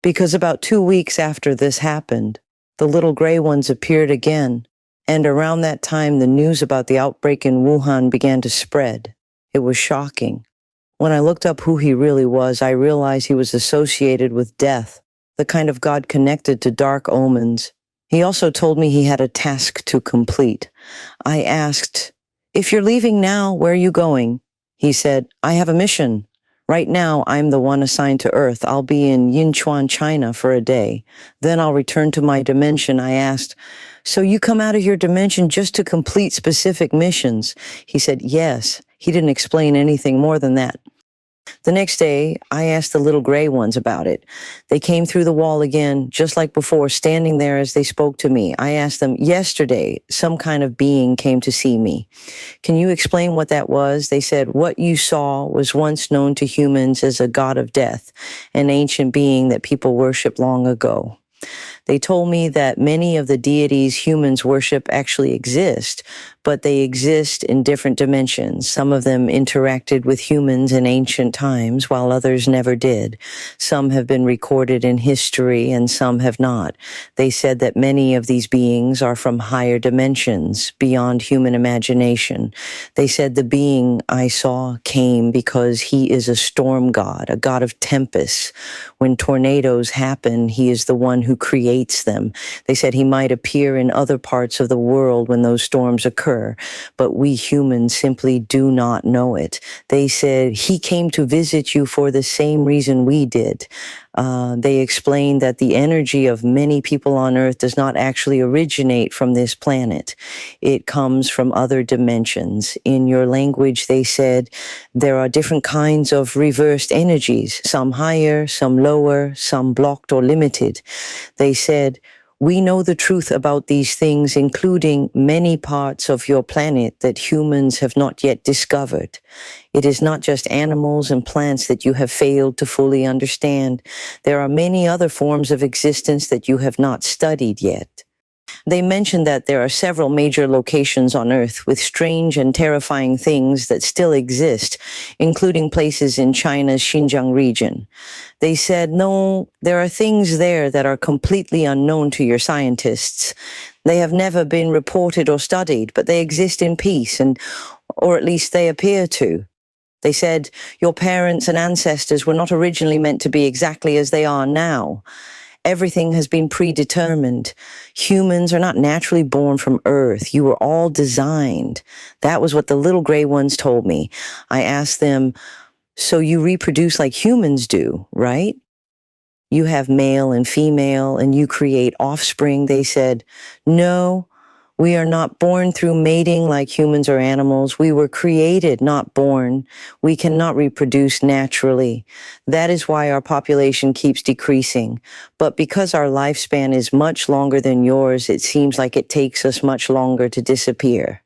Because about 2 weeks after this happened, the little gray ones appeared again, and around that time the news about the outbreak in Wuhan began to spread. It was shocking. When I looked up who he really was, I realized he was associated with death, the kind of god connected to dark omens. He also told me he had a task to complete. I asked, "If you're leaving now, where are you going?" He said, "I have a mission. Right now, I'm the one assigned to Earth. I'll be in Yinchuan, China for a day. Then I'll return to my dimension." I asked, "So you come out of your dimension just to complete specific missions?" He said, "Yes." He didn't explain anything more than that. The next day, I asked the little gray ones about it. They came through the wall again, just like before, standing there as they spoke to me. I asked them, "Yesterday, some kind of being came to see me. Can you explain what that was?" They said, "What you saw was once known to humans as a god of death, an ancient being that people worshipped long ago. They told me that many of the deities humans worship actually exist, but they exist in different dimensions. Some of them interacted with humans in ancient times, while others never did. Some have been recorded in history and some have not. They said that many of these beings are from higher dimensions, beyond human imagination. They said the being I saw came because he is a storm god, a god of tempests. When tornadoes happen, he is the one who creates them. They said he might appear in other parts of the world when those storms occur, but we humans simply do not know it. They said he came to visit you for the same reason we did. They explained that the energy of many people on Earth does not actually originate from this planet. It comes from other dimensions. In your language, they said, there are different kinds of reversed energies, some higher, some lower, some blocked or limited. They said, we know the truth about these things, including many parts of your planet that humans have not yet discovered. It is not just animals and plants that you have failed to fully understand. There are many other forms of existence that you have not studied yet. They mentioned that there are several major locations on Earth with strange and terrifying things that still exist, including places in China's Xinjiang region. They said, no, there are things there that are completely unknown to your scientists. They have never been reported or studied, but they exist in peace, or at least they appear to. They said, your parents and ancestors were not originally meant to be exactly as they are now. Everything has been predetermined. Humans are not naturally born from Earth. You were all designed. That was what the little gray ones told me. I asked them, so you reproduce like humans do, right? You have male and female and you create offspring. They said, no, we are not born through mating like humans or animals. We were created, not born. We cannot reproduce naturally. That is why our population keeps decreasing. But because our lifespan is much longer than yours, it seems like it takes us much longer to disappear.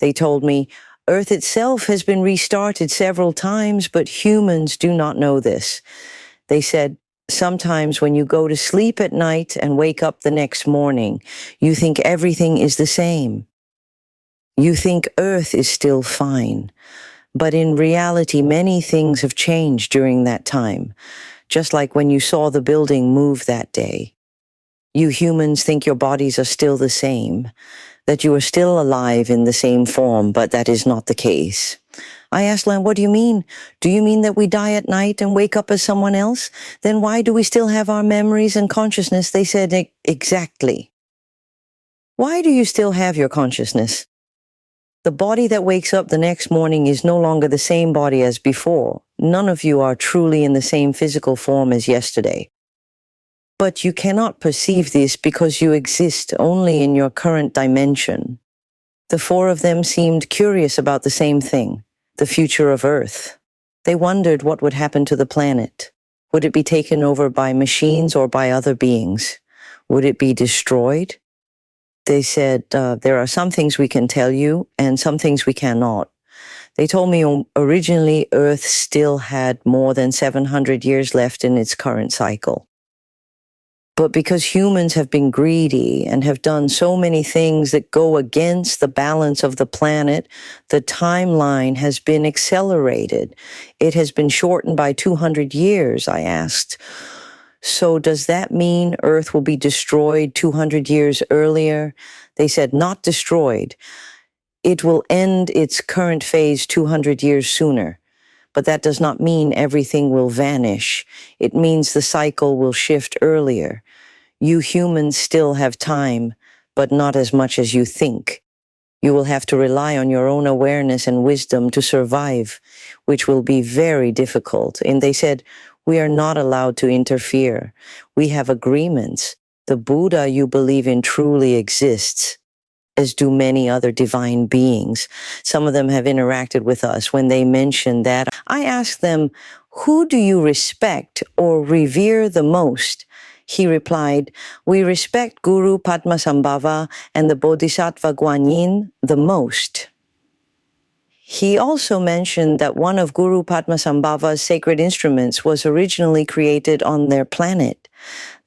They told me, Earth itself has been restarted several times, but humans do not know this. They said, sometimes when you go to sleep at night and wake up the next morning, you think everything is the same. You think Earth is still fine. But in reality, many things have changed during that time, just like when you saw the building move that day. You humans think your bodies are still the same, that you are still alive in the same form, but that is not the case. I asked Len, what do you mean? Do you mean that we die at night and wake up as someone else? Then why do we still have our memories and consciousness? They said, exactly. Why do you still have your consciousness? The body that wakes up the next morning is no longer the same body as before. None of you are truly in the same physical form as yesterday. But you cannot perceive this because you exist only in your current dimension. The four of them seemed curious about the same thing. The future of Earth. They wondered what would happen to the planet. Would it be taken over by machines or by other beings? Would it be destroyed? They said, there are some things we can tell you and some things we cannot. They told me originally Earth still had more than 700 years left in its current cycle. But because humans have been greedy and have done so many things that go against the balance of the planet, the timeline has been accelerated. It has been shortened by 200 years, I asked. So does that mean Earth will be destroyed 200 years earlier? They said, not destroyed. It will end its current phase 200 years sooner. But that does not mean everything will vanish. It means the cycle will shift earlier. You humans still have time, but not as much as you think. You will have to rely on your own awareness and wisdom to survive, which will be very difficult. And they said, we are not allowed to interfere. We have agreements. The Buddha you believe in truly exists, as do many other divine beings. Some of them have interacted with us. When they mentioned that, I asked them, who do you respect or revere the most? He replied, we respect Guru Padmasambhava and the Bodhisattva Guanyin the most. He also mentioned that one of Guru Padmasambhava's sacred instruments was originally created on their planet.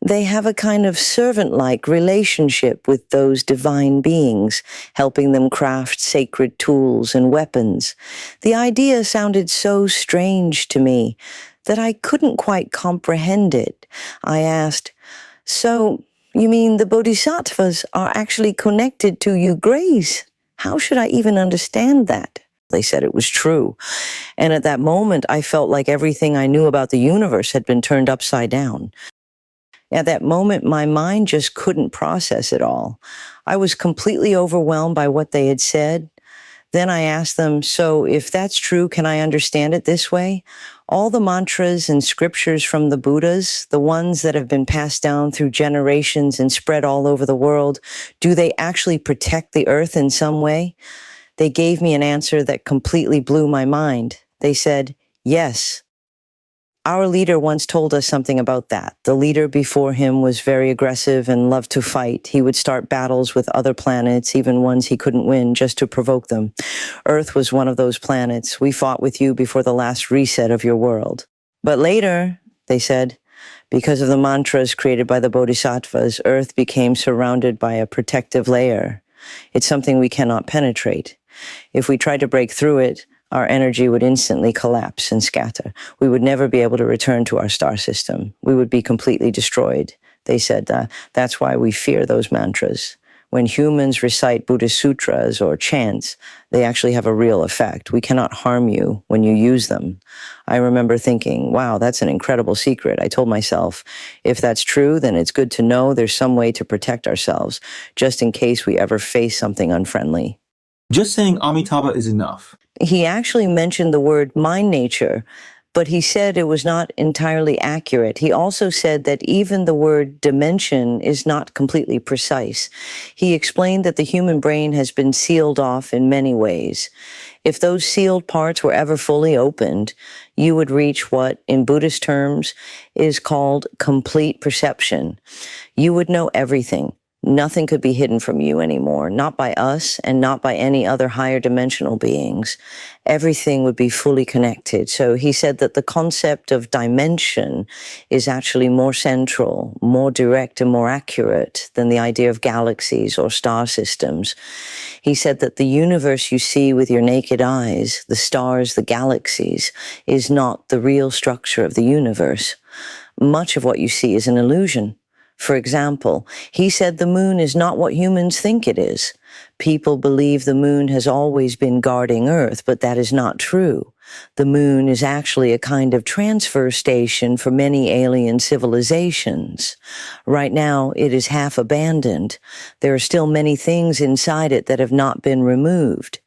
They have a kind of servant-like relationship with those divine beings, helping them craft sacred tools and weapons. The idea sounded so strange to me that I couldn't quite comprehend it. I asked, "So, you mean the bodhisattvas are actually connected to you grays? How should I even understand that?" They said it was true. And at that moment, I felt like everything I knew about the universe had been turned upside down. At that moment, my mind just couldn't process it all. I was completely overwhelmed by what they had said. Then I asked them, "So if that's true, can I understand it this way? All the mantras and scriptures from the Buddhas, the ones that have been passed down through generations and spread all over the world, do they actually protect the earth in some way?" They gave me an answer that completely blew my mind. They said, "Yes." Our leader once told us something about that. The leader before him was very aggressive and loved to fight. He would start battles with other planets, even ones he couldn't win, just to provoke them. Earth was one of those planets. "We fought with you before the last reset of your world." But later, they said, because of the mantras created by the bodhisattvas, Earth became surrounded by a protective layer. It's something we cannot penetrate. If we tried to break through it, our energy would instantly collapse and scatter. We would never be able to return to our star system. We would be completely destroyed. They said that's why we fear those mantras. When humans recite Buddhist sutras or chants, they actually have a real effect. We cannot harm you when you use them. I remember thinking, wow, that's an incredible secret. I told myself, if that's true, then it's good to know there's some way to protect ourselves, just in case we ever face something unfriendly. Just saying Amitabha is enough. He actually mentioned the word mind nature, but he said it was not entirely accurate. He also said that even the word dimension is not completely precise. He explained that the human brain has been sealed off in many ways. If those sealed parts were ever fully opened, you would reach what, in Buddhist terms, is called complete perception. You would know everything. Nothing could be hidden from you anymore, not by us and not by any other higher dimensional beings. Everything would be fully connected. So he said that the concept of dimension is actually more central, more direct, and more accurate than the idea of galaxies or star systems. He said that the universe you see with your naked eyes, the stars, the galaxies, is not the real structure of the universe. Much of what you see is an illusion. For example, he said the moon is not what humans think it is. People believe the moon has always been guarding Earth, but that is not true. The moon is actually a kind of transfer station for many alien civilizations. Right now, it is half abandoned. There are still many things inside it that have not been removed.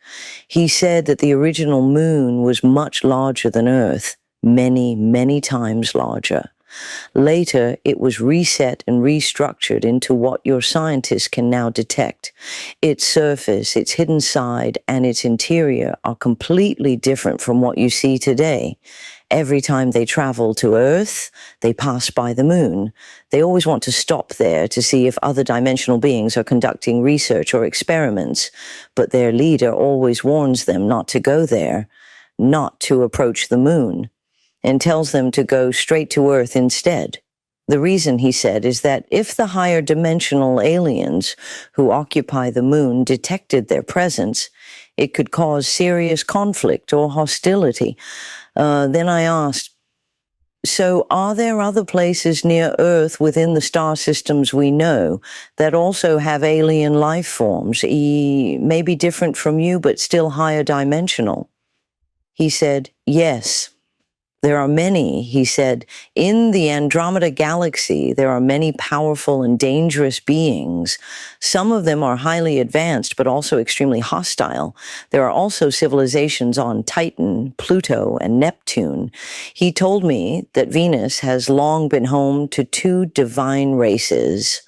He said that the original moon was much larger than Earth, many, many times larger. Later, it was reset and restructured into what your scientists can now detect. Its surface, its hidden side, and its interior are completely different from what you see today. Every time they travel to Earth, they pass by the moon. They always want to stop there to see if other dimensional beings are conducting research or experiments, but their leader always warns them not to go there, not to approach the moon, and tells them to go straight to Earth instead. The reason, he said, is that if the higher dimensional aliens who occupy the moon detected their presence, it could cause serious conflict or hostility. Then I asked, so are there other places near Earth within the star systems we know that also have alien life forms, maybe different from you but still higher dimensional? He said, yes. There are many, he said. In the Andromeda galaxy, there are many powerful and dangerous beings. Some of them are highly advanced, but also extremely hostile. There are also civilizations on Titan, Pluto, and Neptune. He told me that Venus has long been home to 2 divine races.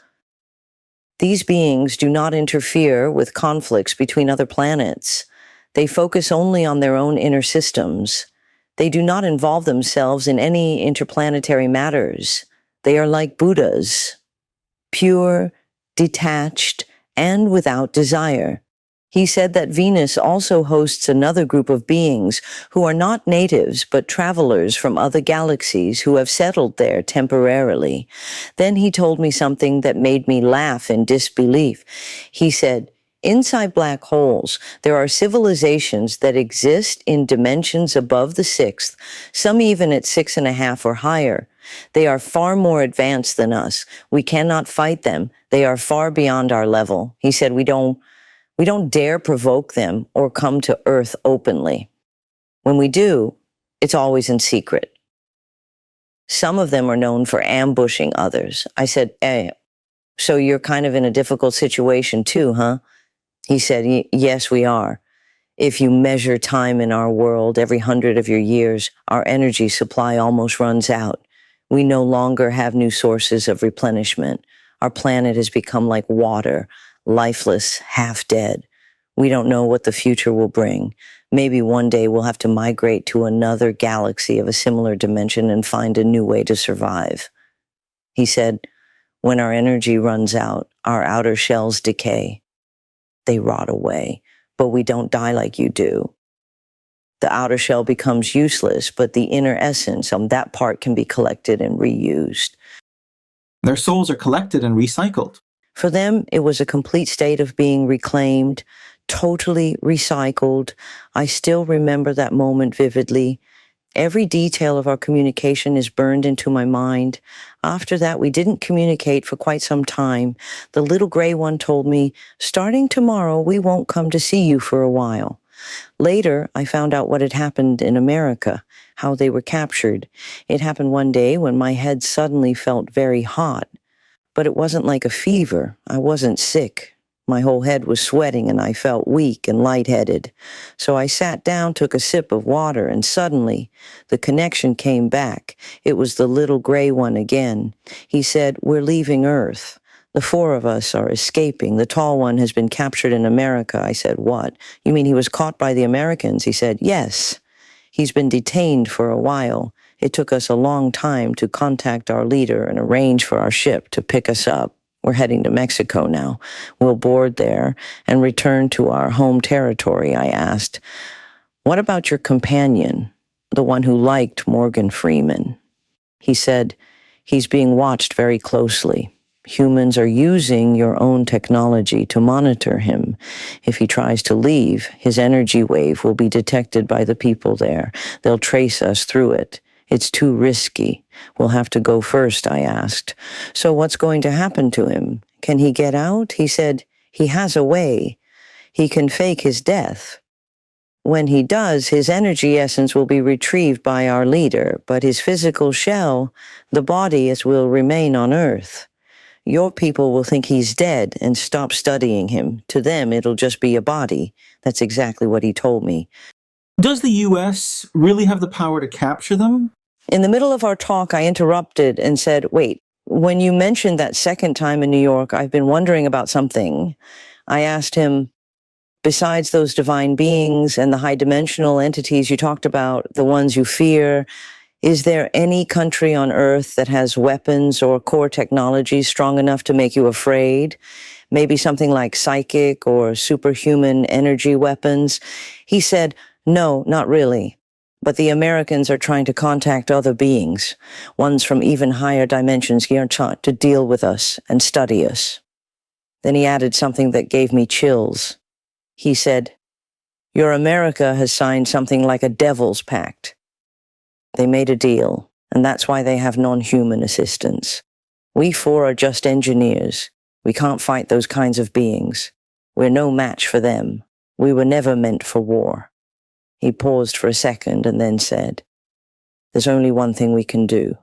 These beings do not interfere with conflicts between other planets. They focus only on their own inner systems. They do not involve themselves in any interplanetary matters. They are like Buddhas, pure, detached, and without desire. He said that Venus also hosts another group of beings who are not natives but travelers from other galaxies who have settled there temporarily. Then he told me something that made me laugh in disbelief. He said, inside black holes, there are civilizations that exist in dimensions above the sixth, some even at 6.5 or higher. They are far more advanced than us. We cannot fight them. They are far beyond our level. He said, we don't dare provoke them or come to Earth openly. When we do, it's always in secret. Some of them are known for ambushing others. I said, hey, so you're kind of in a difficult situation too, huh? He said, yes, we are. If you measure time in our world, every 100 of your years, our energy supply almost runs out. We no longer have new sources of replenishment. Our planet has become like water, lifeless, half dead. We don't know what the future will bring. Maybe one day we'll have to migrate to another galaxy of a similar dimension and find a new way to survive. He said, when our energy runs out, our outer shells decay. They rot away, but we don't die like you do. The outer shell becomes useless, but the inner essence, that part can be collected and reused. Their souls are collected and recycled. For them, it was a complete state of being reclaimed, totally recycled. I still remember that moment vividly. Every detail of our communication is burned into my mind. After that, we didn't communicate for quite some time. The little gray one told me, starting tomorrow, we won't come to see you for a while. Later, I found out what had happened in America, how they were captured. It happened one day when my head suddenly felt very hot. But it wasn't like a fever. I wasn't sick. My whole head was sweating and I felt weak and lightheaded. So I sat down, took a sip of water, and suddenly the connection came back. It was the little gray one again. He said, we're leaving Earth. The 4 of us are escaping. The tall one has been captured in America. I said, what? You mean he was caught by the Americans? He said, yes. He's been detained for a while. It took us a long time to contact our leader and arrange for our ship to pick us up. We're heading to Mexico now. We'll board there and return to our home territory. I asked, what about your companion, the one who liked Morgan Freeman? He said, he's being watched very closely. Humans are using your own technology to monitor him. If he tries to leave, his energy wave will be detected by the people there. They'll trace us through it. It's too risky. We'll have to go first, I asked. So what's going to happen to him? Can he get out? He said, he has a way. He can fake his death. When he does, his energy essence will be retrieved by our leader, but his physical shell, the body, will remain on Earth. Your people will think he's dead and stop studying him. To them, it'll just be a body. That's exactly what he told me. Does the US really have the power to capture them? In the middle of our talk, I interrupted and said, wait, when you mentioned that second time in New York, I've been wondering about something. I asked him, besides those divine beings and the high-dimensional entities you talked about, the ones you fear, is there any country on Earth that has weapons or core technologies strong enough to make you afraid? Maybe something like psychic or superhuman energy weapons? He said, no, not really. But the Americans are trying to contact other beings, ones from even higher dimensions here to deal with us and study us. Then he added something that gave me chills. He said, your America has signed something like a devil's pact. They made a deal, and that's why they have non-human assistance. We 4 are just engineers. We can't fight those kinds of beings. We're no match for them. We were never meant for war. He paused for a second and then said, there's only one thing we can do.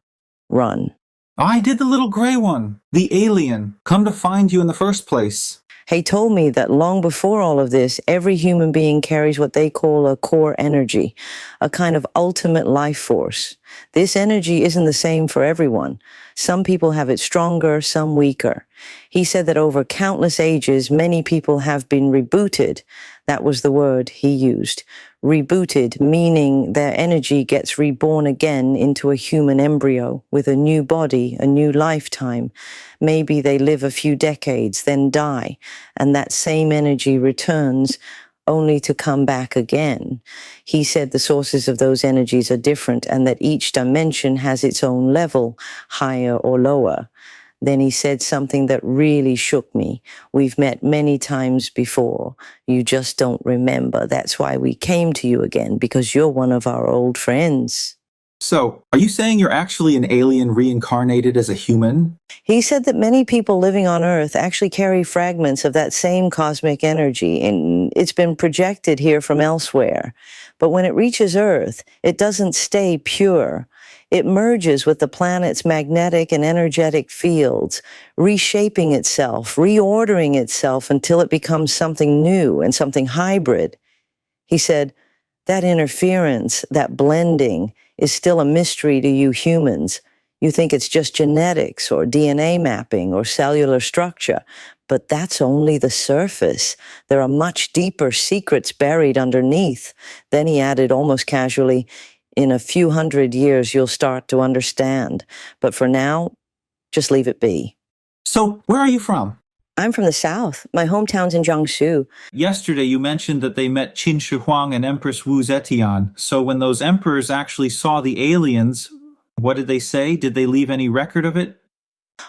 Run. I did the little gray one, the alien, come to find you in the first place. He told me that long before all of this, every human being carries what they call a core energy, a kind of ultimate life force. This energy isn't the same for everyone. Some people have it stronger, some weaker. He said that over countless ages, many people have been rebooted. That was the word he used. Rebooted, meaning their energy gets reborn again into a human embryo with a new body, a new lifetime. Maybe they live a few decades, then die, and that same energy returns only to come back again. He said the sources of those energies are different and that each dimension has its own level, higher or lower. Then he said something that really shook me. We've met many times before. You just don't remember. That's why we came to you again, because you're one of our old friends. So, are you saying you're actually an alien reincarnated as a human? He said that many people living on Earth actually carry fragments of that same cosmic energy, and it's been projected here from elsewhere. But when it reaches Earth, it doesn't stay pure. It merges with the planet's magnetic and energetic fields, reshaping itself, reordering itself until it becomes something new and something hybrid. He said, that interference, that blending, is still a mystery to you humans. You think it's just genetics or DNA mapping or cellular structure, but that's only the surface. There are much deeper secrets buried underneath. Then he added almost casually, in a few hundred years, you'll start to understand. But for now, just leave it be. So, where are you from? I'm from the south. My hometown's in Jiangsu. Yesterday you mentioned that they met Qin Shi Huang and Empress Wu Zetian. So when those emperors actually saw the aliens, what did they say? Did they leave any record of it?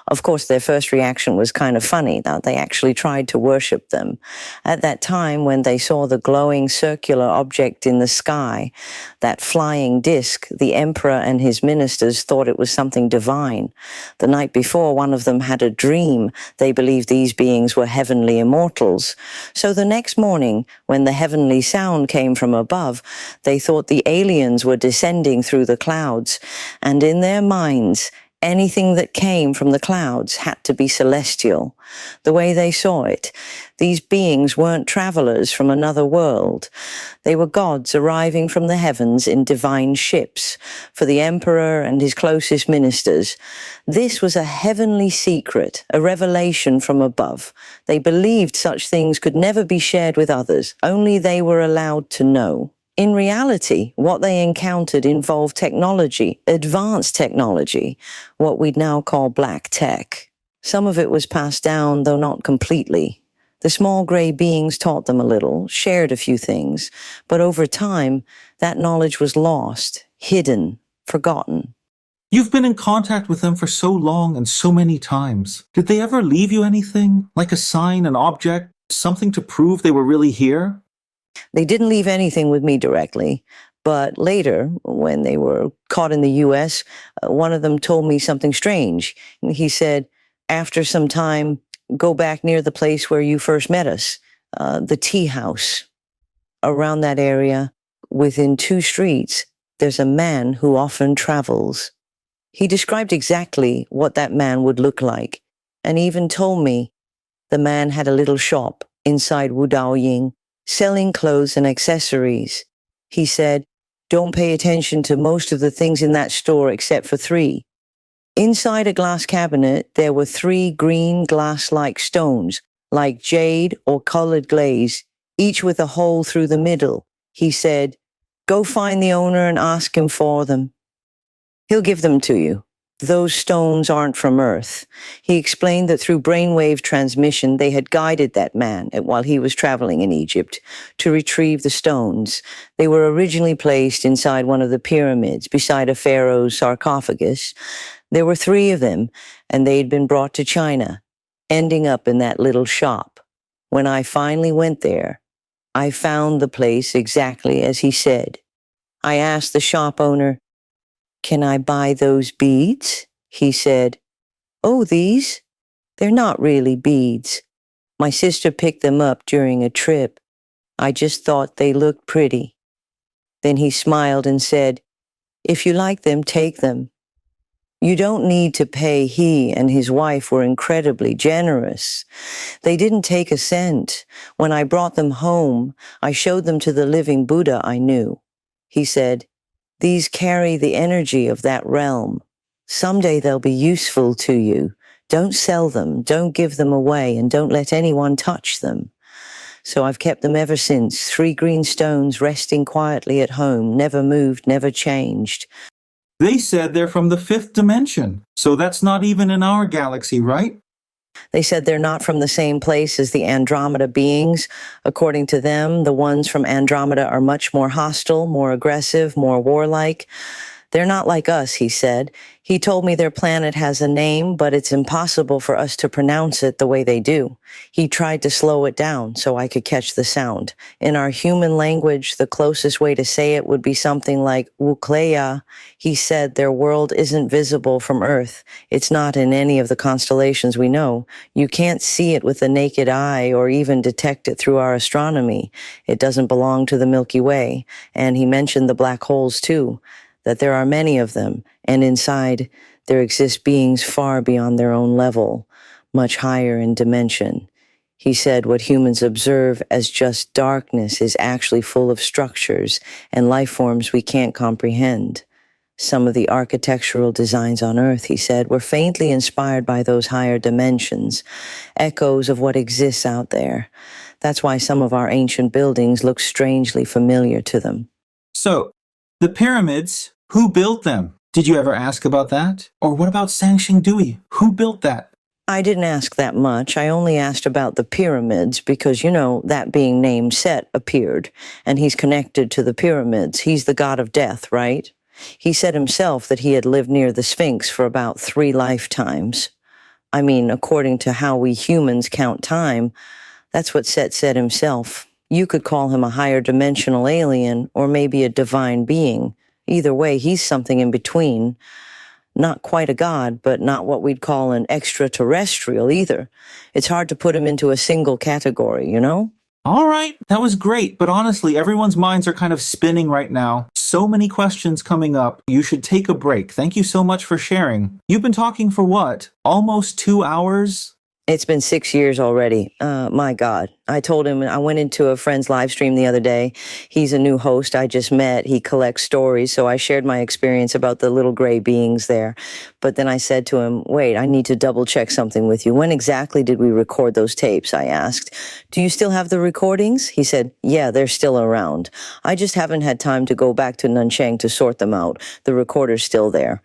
Of course, their first reaction was kind of funny. Now, they actually tried to worship them. At that time, when they saw the glowing circular object in the sky, that flying disc, the emperor and his ministers thought it was something divine. The night before, one of them had a dream. They believed these beings were heavenly immortals. So the next morning, when the heavenly sound came from above, they thought the aliens were descending through the clouds. And in their minds, anything that came from the clouds had to be celestial. The way they saw it, these beings weren't travelers from another world. They were gods arriving from the heavens in divine ships for the emperor and his closest ministers. This was a heavenly secret, a revelation from above. They believed such things could never be shared with others. Only they were allowed to know. In reality, what they encountered involved technology, advanced technology, what we'd now call black tech. Some of it was passed down, though not completely. The small gray beings taught them a little, shared a few things, but over time, that knowledge was lost, hidden, forgotten. You've been in contact with them for so long and so many times. Did they ever leave you anything? Like a sign, an object, something to prove they were really here? They didn't leave anything with me directly, but later, when they were caught in the U.S., one of them told me something strange. He said, after some time, go back near the place where you first met us, the tea house. Around that area, within 2 streets, there's a man who often travels. He described exactly what that man would look like, and even told me the man had a little shop inside Wu Daoying, selling clothes and accessories. He said, don't pay attention to most of the things in that store except for 3. Inside a glass cabinet, there were 3 green glass-like stones, like jade or colored glaze, each with a hole through the middle. He said, go find the owner and ask him for them. He'll give them to you. Those stones aren't from Earth. He explained that through brainwave transmission, they had guided that man while he was traveling in Egypt to retrieve the stones. They were originally placed inside one of the pyramids beside a pharaoh's sarcophagus. There were 3 of them, and they'd been brought to China, ending up in that little shop. When I finally went there, I found the place exactly as he said. I asked the shop owner, can I buy those beads? He said, oh, these? They're not really beads. My sister picked them up during a trip. I just thought they looked pretty. Then he smiled and said, if you like them, take them. You don't need to pay. He and his wife were incredibly generous. They didn't take a cent. When I brought them home, I showed them to the living Buddha I knew. He said, these carry the energy of that realm. Someday they'll be useful to you. Don't sell them, don't give them away, and don't let anyone touch them. So I've kept them ever since, 3 green stones resting quietly at home, never moved, never changed. They said they're from the 5th dimension, so that's not even in our galaxy, right? They said they're not from the same place as the Andromeda beings. According to them, the ones from Andromeda are much more hostile, more aggressive, more warlike. They're not like us, he said. He told me their planet has a name, but it's impossible for us to pronounce it the way they do. He tried to slow it down so I could catch the sound. In our human language, the closest way to say it would be something like Wukleya. He said their world isn't visible from Earth. It's not in any of the constellations we know. You can't see it with the naked eye or even detect it through our astronomy. It doesn't belong to the Milky Way. And he mentioned the black holes too, that there are many of them, and inside there exist beings far beyond their own level, much higher in dimension. He said what humans observe as just darkness is actually full of structures and life forms we can't comprehend. Some of the architectural designs on Earth, he said, were faintly inspired by those higher dimensions, echoes of what exists out there. That's why some of our ancient buildings look strangely familiar to them. So, the pyramids, who built them? Did you ever ask about that? Or what about Dui? Who built that? I didn't ask that much. I only asked about the pyramids because, that being named Set appeared, and he's connected to the pyramids. He's the god of death, right? He said himself that he had lived near the Sphinx for about 3 lifetimes. I mean, according to how we humans count time, that's what Set said himself. You could call him a higher dimensional alien or maybe a divine being. Either way, he's something in between. Not quite a god, but not what we'd call an extraterrestrial either. It's hard to put him into a single category, All right, that was great, but honestly, everyone's minds are kind of spinning right now. So many questions coming up. You should take a break. Thank you so much for sharing. You've been talking for what? Almost 2 hours? It's been 6 years already. My God. I told him, I went into a friend's live stream the other day. He's a new host I just met. He collects stories, so I shared my experience about the little gray beings there. But then I said to him, wait, I need to double check something with you. When exactly did we record those tapes? I asked. Do you still have the recordings? He said, yeah, they're still around. I just haven't had time to go back to Nanchang to sort them out. The recorder's still there.